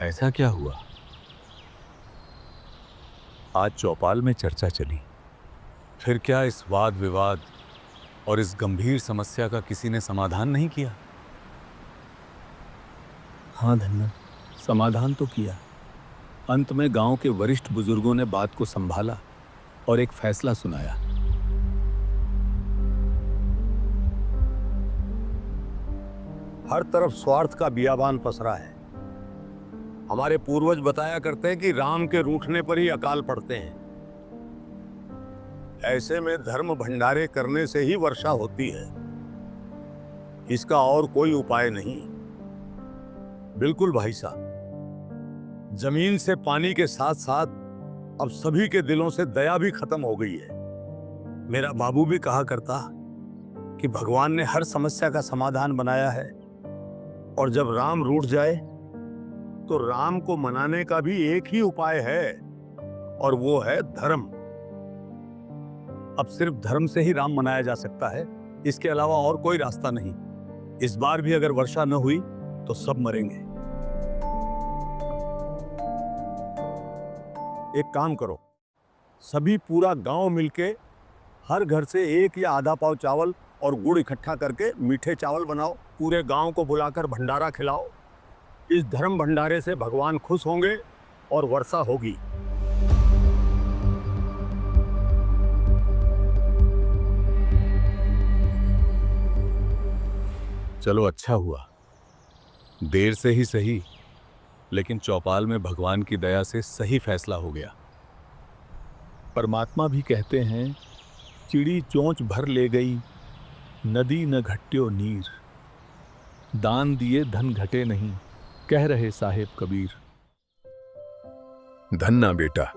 S5: ऐसा क्या हुआ?
S11: आज चौपाल में चर्चा चली, फिर क्या इस वाद विवाद और इस गंभीर समस्या का किसी ने समाधान नहीं किया? हाँ धन्ना, समाधान तो किया। अंत में गांव के वरिष्ठ बुजुर्गों ने बात को संभाला और एक फैसला सुनाया। हर तरफ स्वार्थ का बियाबान पसरा है। हमारे पूर्वज बताया करते हैं कि राम के रूठने पर ही अकाल पड़ते हैं। ऐसे में धर्म भंडारे करने से ही वर्षा होती है, इसका और कोई उपाय नहीं। बिल्कुल भाई साहब, जमीन से पानी के साथ साथ अब सभी के दिलों से दया भी खत्म हो गई है। मेरा बाबू भी कहा करता कि भगवान ने हर समस्या का समाधान बनाया है, और जब राम रूठ जाए तो राम को मनाने का भी एक ही उपाय है, और वो है धर्म। अब सिर्फ धर्म से ही राम मनाया जा सकता है, इसके अलावा और कोई रास्ता नहीं। इस बार भी अगर वर्षा न हुई तो सब मरेंगे। एक काम करो, सभी पूरा गांव मिलके हर घर से एक या आधा पाव चावल और गुड़ इकट्ठा करके मीठे चावल बनाओ, पूरे गांव को बुलाकर भंडारा खिलाओ। इस धर्म भंडारे से भगवान खुश होंगे और वर्षा होगी। चलो अच्छा हुआ, देर से ही सही, लेकिन चौपाल में भगवान की दया से सही फैसला हो गया। परमात्मा भी कहते हैं, चिड़ी चोंच भर ले गई, नदी न घट्यो नीर, दान दिए धन घटे नहीं, कह रहे साहेब कबीर।
S5: धन्ना बेटा,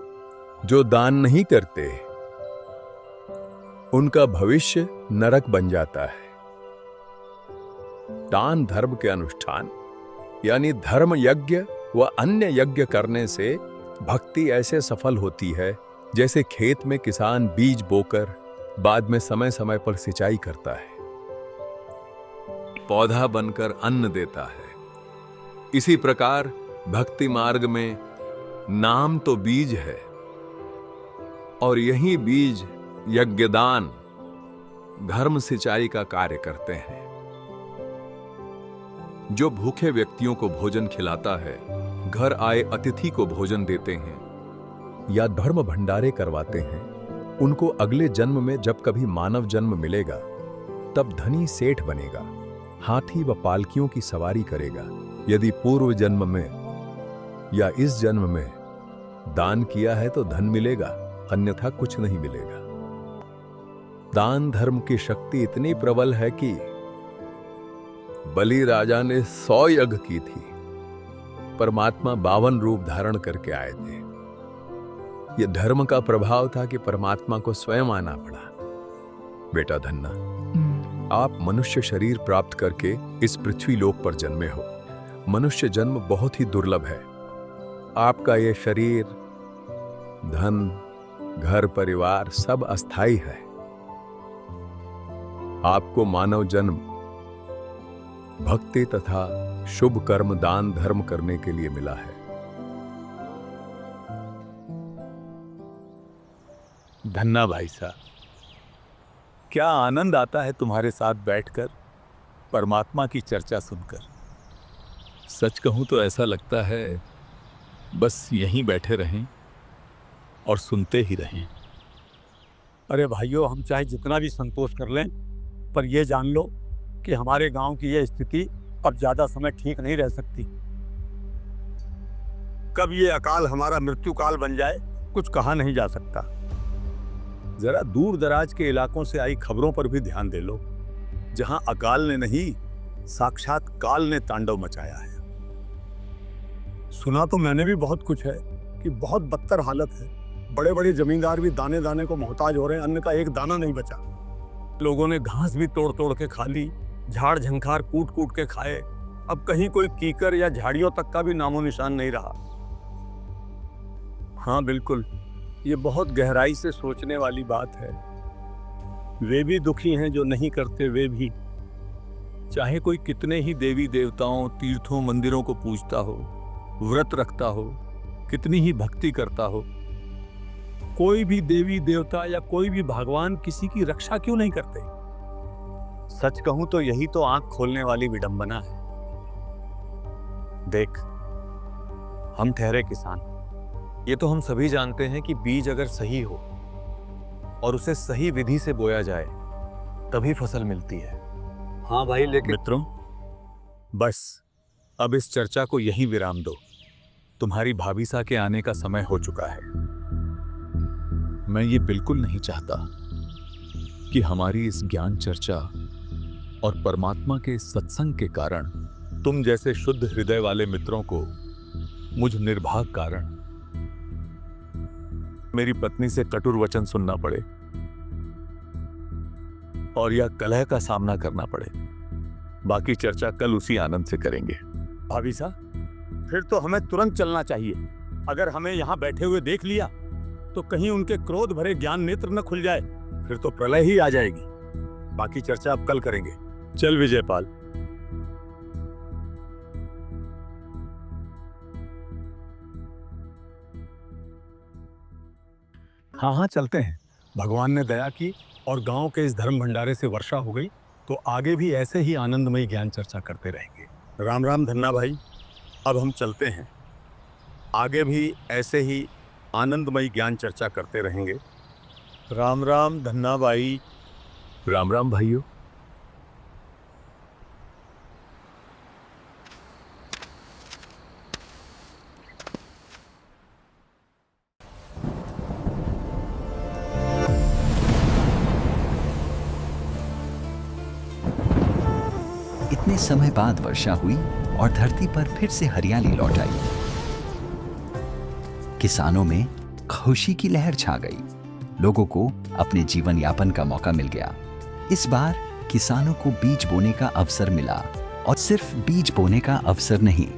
S5: जो दान नहीं करते उनका भविष्य नरक बन जाता है। दान धर्म के अनुष्ठान यानी धर्म यज्ञ व अन्य यज्ञ करने से भक्ति ऐसे सफल होती है जैसे खेत में किसान बीज बोकर बाद में समय समय पर सिंचाई करता है, पौधा बनकर अन्न देता है। इसी प्रकार भक्ति मार्ग में नाम तो बीज है, और यही बीज यज्ञदान धर्म सिंचाई का कार्य करते हैं। जो भूखे व्यक्तियों को भोजन खिलाता है, घर आए अतिथि को भोजन देते हैं या धर्म भंडारे करवाते हैं, उनको अगले जन्म में जब कभी मानव जन्म मिलेगा तब धनी सेठ बनेगा, हाथी व पालकियों की सवारी करेगा। यदि पूर्व जन्म में या इस जन्म में दान किया है तो धन मिलेगा, अन्यथा कुछ नहीं मिलेगा। दान धर्म की शक्ति इतनी प्रबल है कि बलि राजा ने 100 यज्ञ की थी, परमात्मा 52 रूप धारण करके आए थे। यह धर्म का प्रभाव था कि परमात्मा को स्वयं आना पड़ा। बेटा धन्ना, आप मनुष्य शरीर प्राप्त करके इस पृथ्वी लोक पर जन्मे हो। मनुष्य जन्म बहुत ही दुर्लभ है। आपका ये शरीर, धन, घर परिवार सब अस्थाई है। आपको मानव जन्म भक्ति तथा शुभ कर्म दान धर्म करने के लिए मिला है। धन्ना भाई साहब, क्या आनंद आता है तुम्हारे साथ बैठकर परमात्मा की चर्चा सुनकर।
S4: सच कहूं तो ऐसा लगता है बस यहीं बैठे रहें और सुनते ही रहें।
S11: अरे भाइयों, हम चाहे जितना भी संतोष कर लें, पर यह जान लो कि हमारे गांव की यह स्थिति अब ज्यादा समय ठीक नहीं रह सकती। कब ये अकाल हमारा मृत्यु काल बन जाए, कुछ कहा नहीं जा सकता। जरा दूर दराज के इलाकों से आई खबरों पर भी ध्यान दे लो, जहां अकाल ने नहीं साक्षात काल ने तांडव मचाया है। सुना तो मैंने भी बहुत कुछ है कि बहुत बदतर हालत है। बड़े बड़े जमींदार भी दाने दाने को मोहताज हो रहे हैं, अन्न का एक दाना नहीं बचा। लोगों ने घास भी तोड़ तोड़ के खा ली, झाड़ झंखार कूट कूट के खाए। अब कहीं कोई कीकर या झाड़ियों तक का भी नामो निशान नहीं रहा। हाँ बिल्कुल, ये बहुत गहराई से सोचने वाली बात है। वे भी दुखी हैं जो नहीं करते, वे भी। चाहे कोई कितने ही देवी देवताओं, तीर्थों, मंदिरों को पूजता हो, व्रत रखता हो, कितनी ही भक्ति करता हो, कोई भी देवी देवता या कोई भी भगवान किसी की रक्षा क्यों नहीं करते? सच कहूं तो यही तो आंख खोलने वाली विडंबना है। देख, हम ठहरे किसान, ये तो हम सभी जानते हैं कि बीज अगर सही हो और उसे सही विधि से बोया जाए तभी फसल मिलती है।
S10: हाँ भाई, लेकिन
S11: मित्रों, बस अब इस चर्चा को यहीं विराम दो। तुम्हारी भाभीसा के आने का समय हो चुका है।
S1: मैं ये बिल्कुल नहीं चाहता कि हमारी इस ज्ञान चर्चा और परमात्मा के सत्संग के कारण
S11: तुम जैसे शुद्ध हृदय वाले मित्रों को मुझ निर्भाग कारण मेरी पत्नी से कटुर वचन सुनना पड़े और या कलह का सामना करना पड़े। बाकी चर्चा कल उसी आनंद से करेंगे। भाभी साहब, फिर तो हमें तुरंत चलना चाहिए। अगर हमें यहां बैठे हुए देख लिया तो कहीं उनके क्रोध भरे ज्ञान नेत्र न खुल जाए, फिर तो प्रलय ही आ जाएगी। बाकी चर्चा अब कल करेंगे। चल विजयपाल। हाँ हाँ, चलते हैं। भगवान ने दया की और गांव के इस धर्म भंडारे से वर्षा हो गई तो आगे भी ऐसे ही आनंदमयी ज्ञान चर्चा करते रहेंगे। राम राम धन्ना भाई, अब हम चलते हैं। आगे भी ऐसे ही आनंदमयी ज्ञान चर्चा करते रहेंगे। राम राम धन्ना भाई।
S4: राम राम भाइयों।
S2: इतने समय बाद वर्षा हुई और धरती पर फिर से हरियाली लौट आई। किसानों में खुशी की लहर छा गई। लोगों को अपने जीवन यापन का मौका मिल गया। इस बार किसानों को बीज बोने का अवसर मिला, और सिर्फ बीज बोने का अवसर नहीं,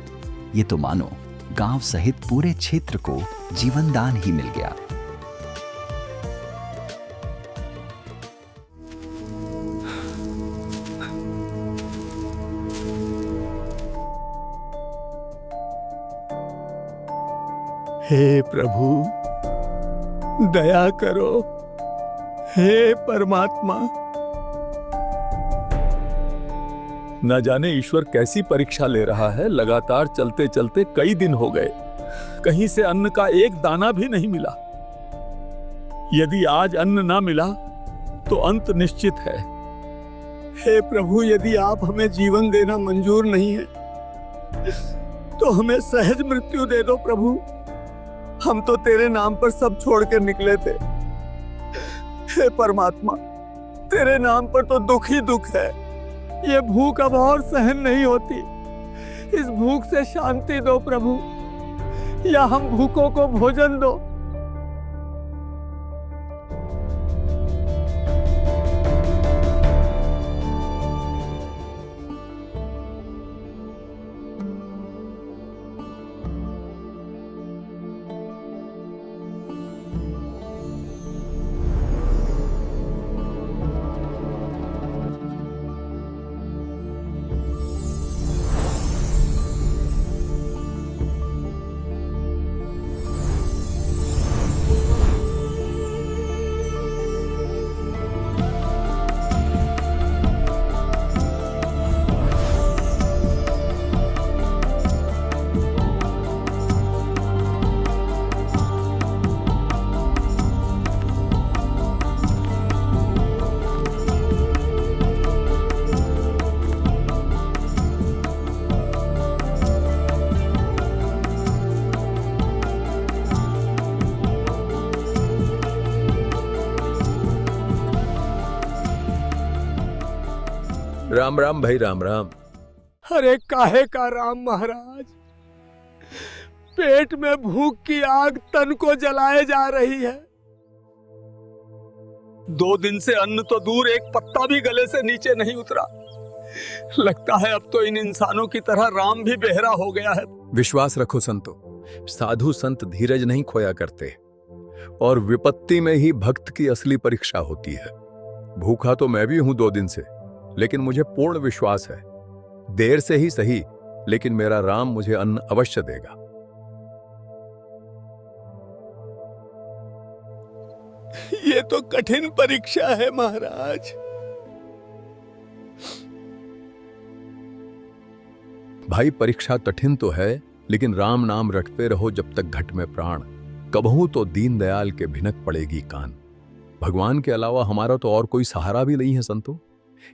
S2: ये तो मानो गांव सहित पूरे क्षेत्र को जीवन दान ही मिल गया।
S11: हे प्रभु, दया करो। हे परमात्मा,
S4: न जाने ईश्वर कैसी परीक्षा ले रहा है। लगातार चलते चलते कई दिन हो गए, कहीं से अन्न का एक दाना भी नहीं मिला।
S11: यदि आज अन्न ना मिला तो अंत निश्चित है। हे प्रभु, यदि आप हमें जीवन देना मंजूर नहीं है तो हमें सहज मृत्यु दे दो प्रभु। हम तो तेरे नाम पर सब छोड़कर निकले थे। हे परमात्मा, तेरे नाम पर तो दुख ही दुख है। ये भूख अब और सहन नहीं होती। इस भूख से शांति दो प्रभु, या हम भूखों को भोजन दो।
S4: राम राम भाई, राम राम।
S11: अरे काहे का राम महाराज, पेट में भूख की आग तन को जलाए जा रही है। 2 दिन से अन्न तो दूर, एक पत्ता भी गले से नीचे नहीं उतरा।
S10: लगता है अब तो इन इंसानों की तरह राम भी बेहरा हो गया है।
S5: विश्वास रखो संतो, साधु संत धीरज नहीं खोया करते और विपत्ति में ही भक्त की असली परीक्षा होती है। भूखा तो मैं भी हूं 2 दिन से, लेकिन मुझे पूर्ण विश्वास है, देर से ही सही, लेकिन मेरा राम मुझे अन्न अवश्य देगा।
S10: ये तो कठिन परीक्षा है महाराज।
S5: भाई परीक्षा कठिन तो है, लेकिन राम नाम रटते रहो जब तक घट में प्राण। कबहू तो दीनदयाल के भिनक पड़ेगी कान। भगवान के अलावा हमारा तो और कोई सहारा भी नहीं है संतो।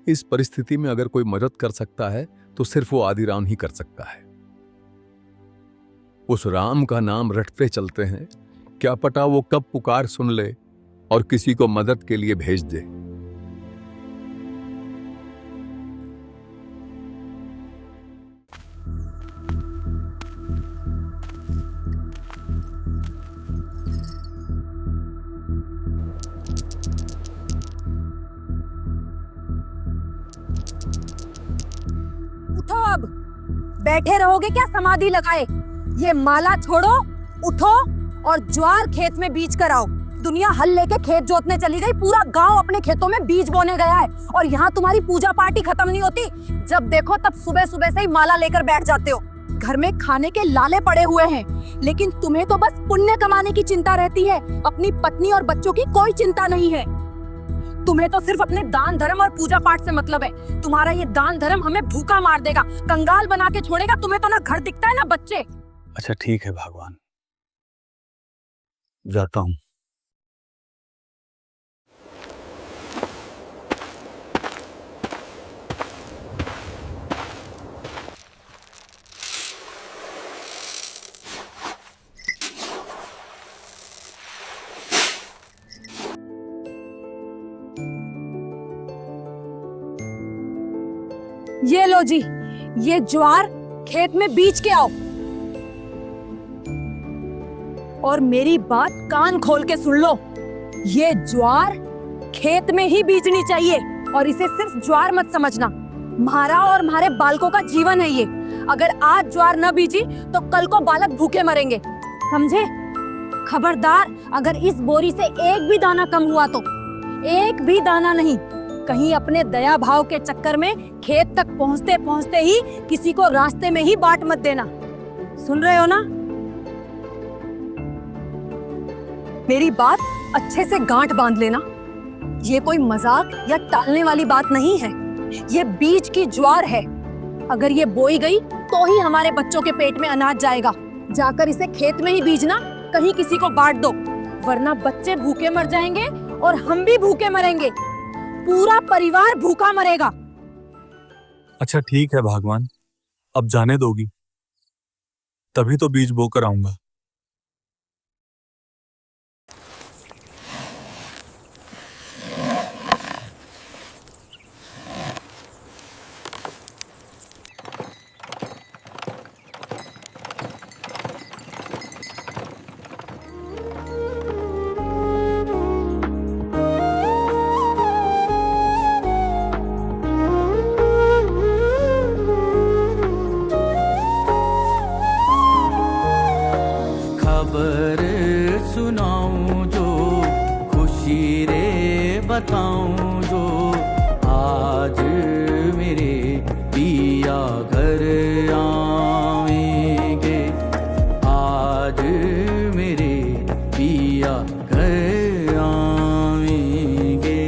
S5: इस परिस्थिति में अगर कोई मदद कर सकता है तो सिर्फ वो आदि राम ही कर सकता है। उस राम का नाम रटते चलते हैं, क्या पता वो कब पुकार सुन ले और किसी को मदद के लिए भेज दे।
S12: उठो अब, बैठे रहोगे क्या समाधि लगाए? ये माला छोड़ो, उठो और ज्वार खेत में बीज कर आओ। दुनिया हल लेके खेत जोतने चली गई, पूरा गांव अपने खेतों में बीज बोने गया है और यहाँ तुम्हारी पूजा पार्टी खत्म नहीं होती। जब देखो तब सुबह सुबह से ही माला लेकर बैठ जाते हो। घर में खाने के लाले पड़े हुए हैं, लेकिन तुम्हें तो बस पुण्य कमाने की चिंता रहती है, अपनी पत्नी और बच्चों की कोई चिंता नहीं है। तुम्हें तो सिर्फ अपने दान धर्म और पूजा पाठ से मतलब है। तुम्हारा ये दान धर्म हमें भूखा मार देगा, कंगाल बना के छोड़ेगा। तुम्हें तो ना घर दिखता है ना बच्चे।
S11: अच्छा ठीक है भगवान, जाता हूँ।
S12: ये लो जी, ये ज्वार खेत में बीज के आओ और मेरी बात कान खोल के सुन लो। ये ज्वार खेत में ही बीजनी चाहिए और इसे सिर्फ ज्वार मत समझना, हमारा और हमारे बालकों का जीवन है ये। अगर आज ज्वार न बीजी तो कल को बालक भूखे मरेंगे, समझे? खबरदार, अगर इस बोरी से एक भी दाना कम हुआ तो, एक भी दाना नहीं, कहीं अपने दया भाव के चक्कर में खेत तक पहुंचते पहुंचते ही किसी को रास्ते में ही बांट मत देना। सुन रहे हो ना? मेरी बात अच्छे से गांठ बांध लेना। ये कोई मजाक या टालने वाली बात नहीं है। ये बीज की ज्वार है। अगर ये बोई गई तो ही हमारे बच्चों के पेट में अनाज जाएगा। जाकर इसे खेत में ही बीजना, कहीं किसी को बांट दो, वरना बच्चे भूखे मर जाएंगे और हम भी भूखे मरेंगे, पूरा परिवार भूखा मरेगा।
S13: अच्छा ठीक है भगवान, अब जाने दोगी? तभी तो बीज बोकर आऊंगा।
S9: बताऊं जो आज मेरे पिया घर आएंगे, आज मेरे पिया घर आएंगे।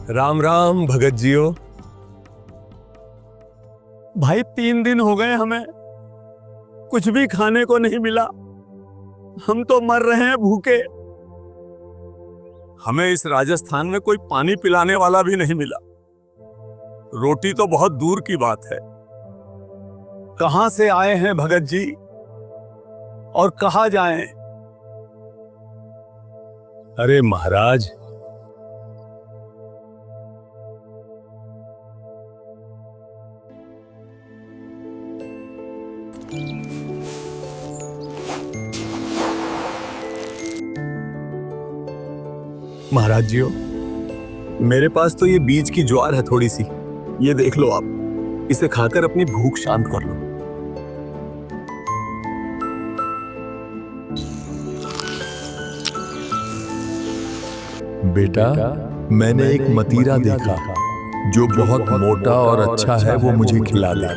S11: राम राम भगत जियो। भाई 3 दिन हो गए, हमें कुछ भी खाने को नहीं मिला। हम तो मर रहे हैं भूखे। हमें इस राजस्थान में कोई पानी पिलाने वाला भी नहीं मिला। रोटी तो बहुत दूर की बात है। कहां से आए हैं भगत जी और कहां जाएं?
S5: अरे महाराज,
S11: महाराज जियो, मेरे पास तो ये बीज की ज्वार है थोड़ी सी, ये देख लो आप। इसे खाकर अपनी भूख शांत कर लो।
S4: बेटा, मैंने एक मतीरा देखा जो बहुत मोटा और अच्छा है, वो मुझे खिला दे।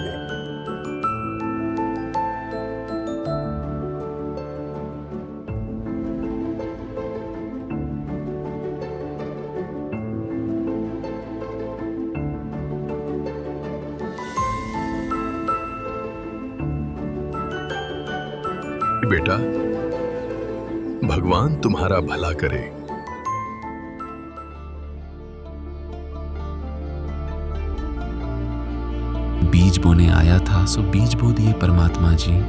S8: बेटा, भगवान तुम्हारा भला करे।
S14: बीज बोने आया था सो बीज बो दिए परमात्मा जी।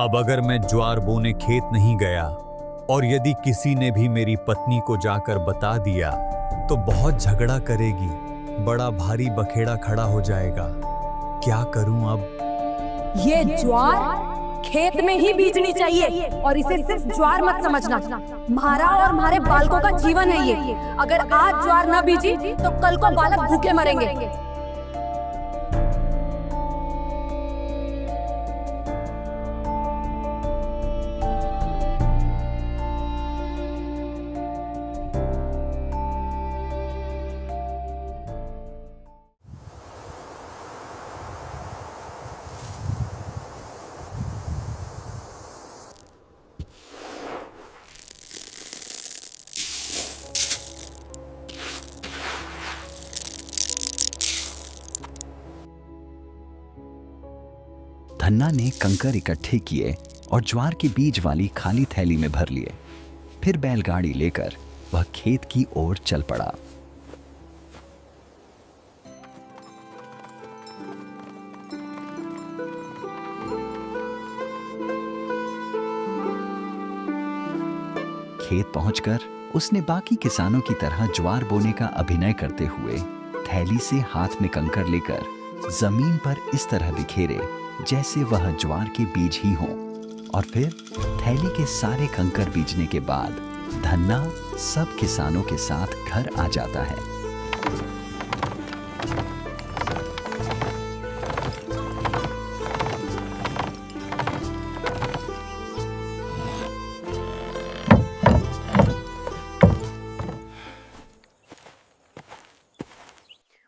S15: अब अगर मैं ज्वार बोने खेत नहीं गया और यदि किसी ने भी मेरी पत्नी को जाकर बता दिया तो बहुत झगड़ा करेगी, बड़ा भारी बखेड़ा खड़ा हो जाएगा। क्या करूं अब?
S12: ये ज्वार खेत में ही बीजनी चाहिए और इसे सिर्फ ज्वार मत समझना। हमारा और हमारे बालकों का जीवन है ये। अगर आज ज्वार न बीजी तो कल को बालक भूखे मरेंगे।
S2: धन्ना ने कंकर इकट्ठे किए और ज्वार के बीज वाली खाली थैली में भर लिए। फिर बैलगाड़ी लेकर वह खेत की ओर चल पड़ा। खेत पहुंचकर उसने बाकी किसानों की तरह ज्वार बोने का अभिनय करते हुए थैली से हाथ में कंकर लेकर जमीन पर इस तरह बिखेरे जैसे वह ज्वार के बीज ही हों, और फिर थैली के सारे कंकर बीजने के बाद धन्ना सब किसानों के साथ घर आ जाता है।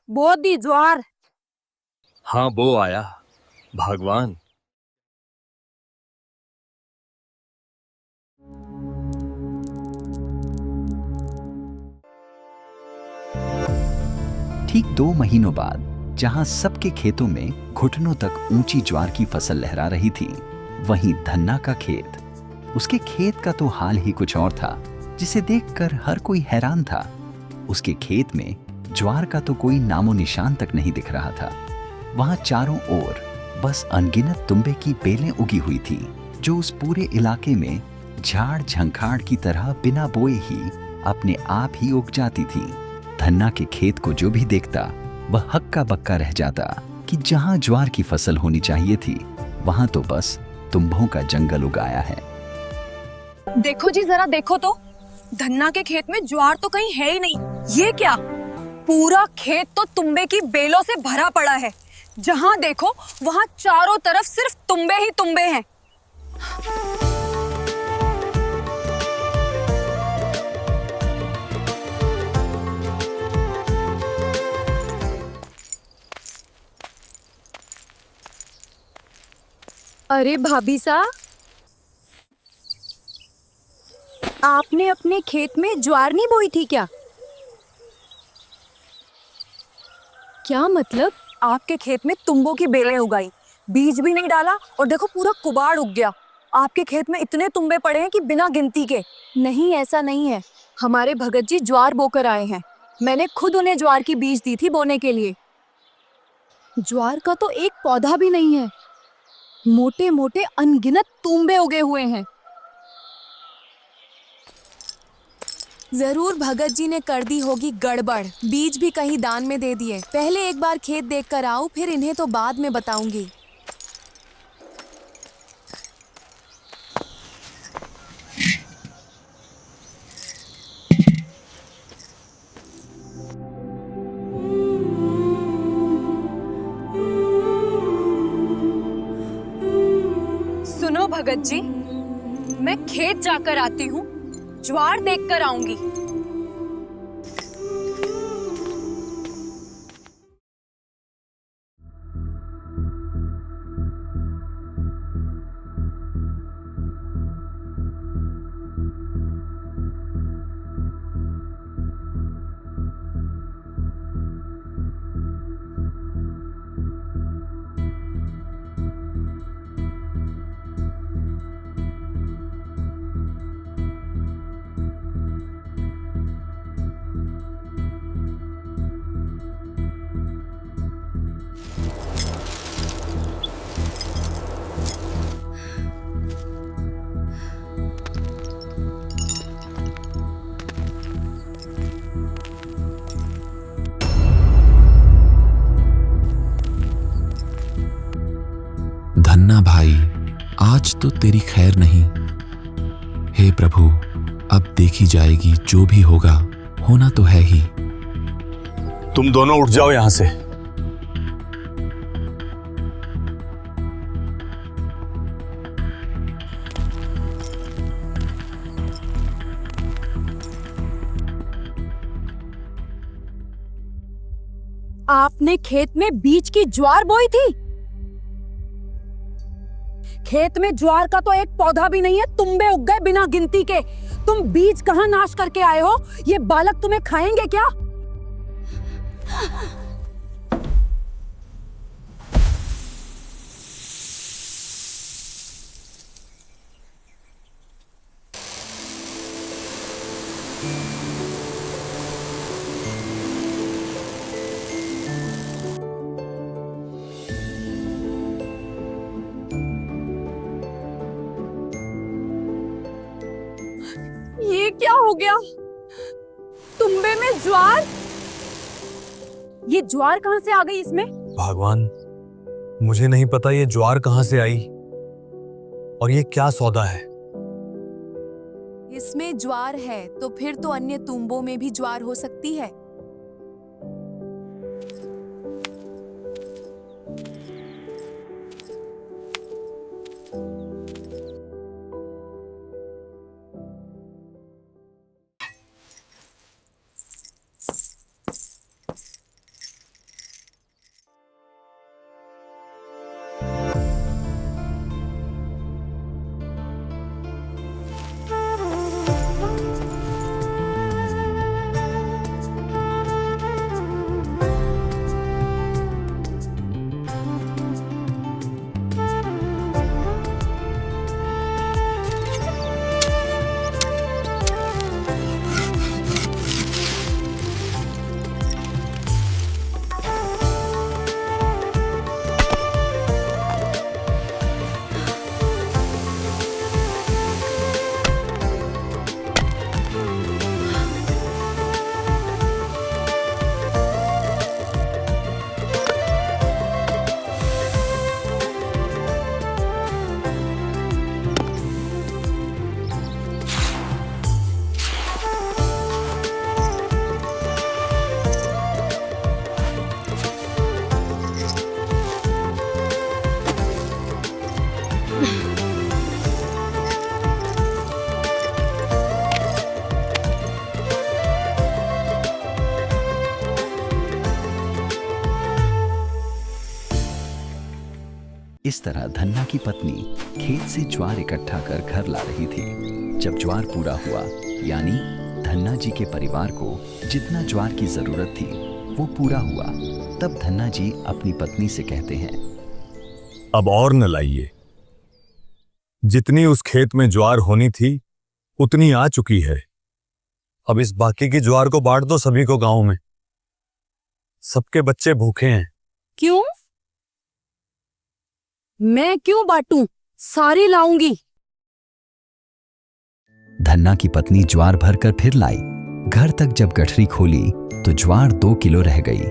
S12: बो दी ज्वार।
S10: हाँ, बो आया भगवान।
S2: ठीक 2 महीनों बाद जहां सबके खेतों में घुटनों तक ऊंची ज्वार की फसल लहरा रही थी, वहीं धन्ना का खेत, उसके खेत का तो हाल ही कुछ और था, जिसे देखकर हर कोई हैरान था। उसके खेत में ज्वार का तो कोई नामो निशान तक नहीं दिख रहा था। वहां चारों ओर बस अनगिनत तुंबे की बेलें उगी हुई थी, जो उस पूरे इलाके में झाड़ झंखाड़ की तरह बिना बोए ही अपने आप ही उग जाती थी। धन्ना के खेत को जो भी देखता वह हक्का बक्का रह जाता कि जहां ज्वार की फसल होनी चाहिए थी, वहां तो बस तुम्बों का जंगल उगाया है।
S12: देखो जी, जरा देखो तो, धन्ना के खेत में ज्वार तो कहीं है ही नहीं। ये क्या? पूरा खेत तो तुंबे की बेलों से भरा पड़ा है। जहां देखो वहां चारों तरफ सिर्फ तुंबे ही तुंबे हैं।
S7: अरे भाभी सा, आपने अपने खेत में ज्वार नहीं बोई थी क्या? क्या मतलब? आपके खेत में तुम्बों की बेलें उगाई, बीज भी नहीं डाला और देखो पूरा कुबाड़ उग गया। आपके खेत में इतने तुम्बे पड़े हैं कि बिना गिनती के। नहीं, ऐसा नहीं है। हमारे भगत जी ज्वार बोकर आए हैं। मैंने खुद उन्हें ज्वार की बीज दी थी बोने के लिए। ज्वार का तो एक पौधा भी नहीं है, मोटे मोटे अनगिनत तुम्बे उगे हुए हैं।
S16: जरूर भगत जी ने कर दी होगी गड़बड़, बीज भी कहीं दान में दे दिए। पहले एक बार खेत देख कर आऊं, फिर इन्हें तो बाद में बताऊंगी।
S7: सुनो भगत जी, मैं खेत जाकर आती हूँ, ज्वार देखकर आऊंगी।
S14: धन्ना भाई, आज तो तेरी खैर नहीं। हे प्रभु, अब देखी जाएगी, जो भी होगा होना तो है ही।
S13: तुम दोनों उठ जाओ यहां से।
S7: आपने खेत में बीज की ज्वार बोई थी? खेत में ज्वार का तो एक पौधा भी नहीं है, तुम्बे उग गए बिना गिनती के। तुम बीज कहां नाश करके आए हो? ये बालक तुम्हें खाएंगे क्या? ये क्या हो गया? तुम्बे में ज्वार? ये ज्वार कहां से आ गई इसमें?
S13: भगवान, मुझे नहीं पता ये ज्वार कहां से आई और ये क्या सौदा है।
S16: इसमें ज्वार है तो फिर तो अन्य तुम्बों में भी ज्वार हो सकती है।
S2: इस तरह धन्ना की पत्नी खेत से ज्वार इकट्ठा कर घर ला रही थी। जब ज्वार पूरा हुआ, यानी धन्ना जी के परिवार को जितना ज्वार की जरूरत थी वो पूरा हुआ, तब धन्ना जी अपनी पत्नी से कहते हैं,
S11: अब और न लाइए। जितनी उस खेत में ज्वार होनी थी उतनी आ चुकी है।
S13: अब इस बाकी की ज्वार को बांट दो सभी को गांव में। सबके बच्चे भूखे हैं।
S12: क्यों? मैं क्यों बांटूं? सारी लाऊंगी।
S2: धन्ना की पत्नी ज्वार भरकर फिर लाई। घर तक जब गठरी खोली तो ज्वार 2 किलो रह गई।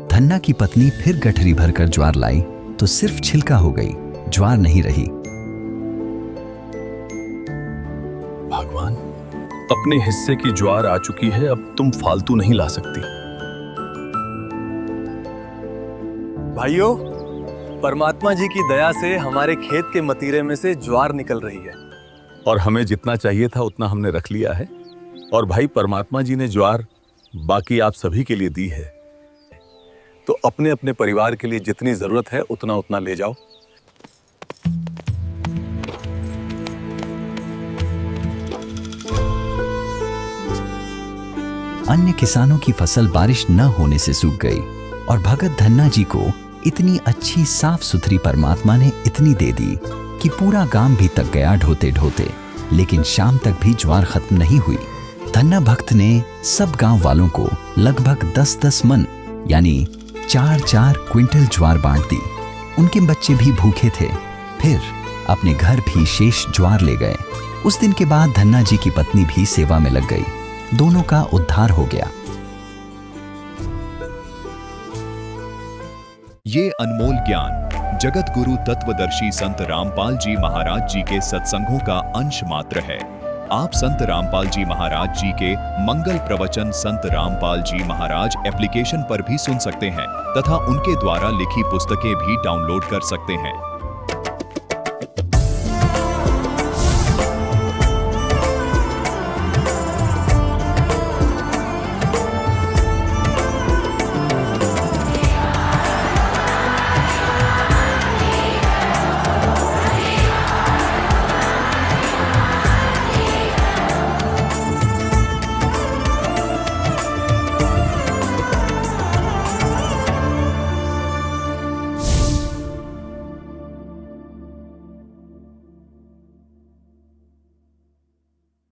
S2: धन्ना की पत्नी फिर गठरी भरकर ज्वार लाई तो सिर्फ छिलका हो गई, ज्वार नहीं रही।
S5: भगवान, अपने हिस्से की ज्वार आ चुकी है, अब तुम फालतू नहीं ला सकती।
S13: भाइयों, परमात्मा जी की दया से हमारे खेत के मतीरे में से ज्वार निकल रही है।
S5: और हमें जितना चाहिए था उतना हमने रख लिया है। और भाई, परमात्मा जी ने ज्वार बाकी आप सभी के लिए दी है, तो अपने अपने परिवार के लिए जितनी जरूरत है उतना उतना ले जाओ।
S2: अन्य किसानों की फसल बारिश न होने से सूख गई और भगत धन्ना जी को इतनी अच्छी साफ सुथरी परमात्मा ने इतनी दे दी कि पूरा गांव भी तक गया ढोते ढोते, लेकिन शाम तक भी ज्वार खत्म नहीं हुई। धन्ना भक्त ने सब गांव वालों को लगभग 10-10 मन यानी 4-4 क्विंटल ज्वार बांट दी। उनके बच्चे भी भूखे थे। फिर अपने घर भी शेष ज्वार ले गए। उस दिन के बाद धन्ना जी की पत्नी भी सेवा में लग गई। दोनों का उद्धार हो गया।
S1: ये अनमोल ज्ञान जगत गुरु तत्वदर्शी संत रामपाल जी महाराज जी के सत्संगों का अंश मात्र है। आप संत रामपाल जी महाराज जी के मंगल प्रवचन संत रामपाल जी महाराज एप्लीकेशन पर भी सुन सकते हैं तथा उनके द्वारा लिखी पुस्तकें भी डाउनलोड कर सकते हैं।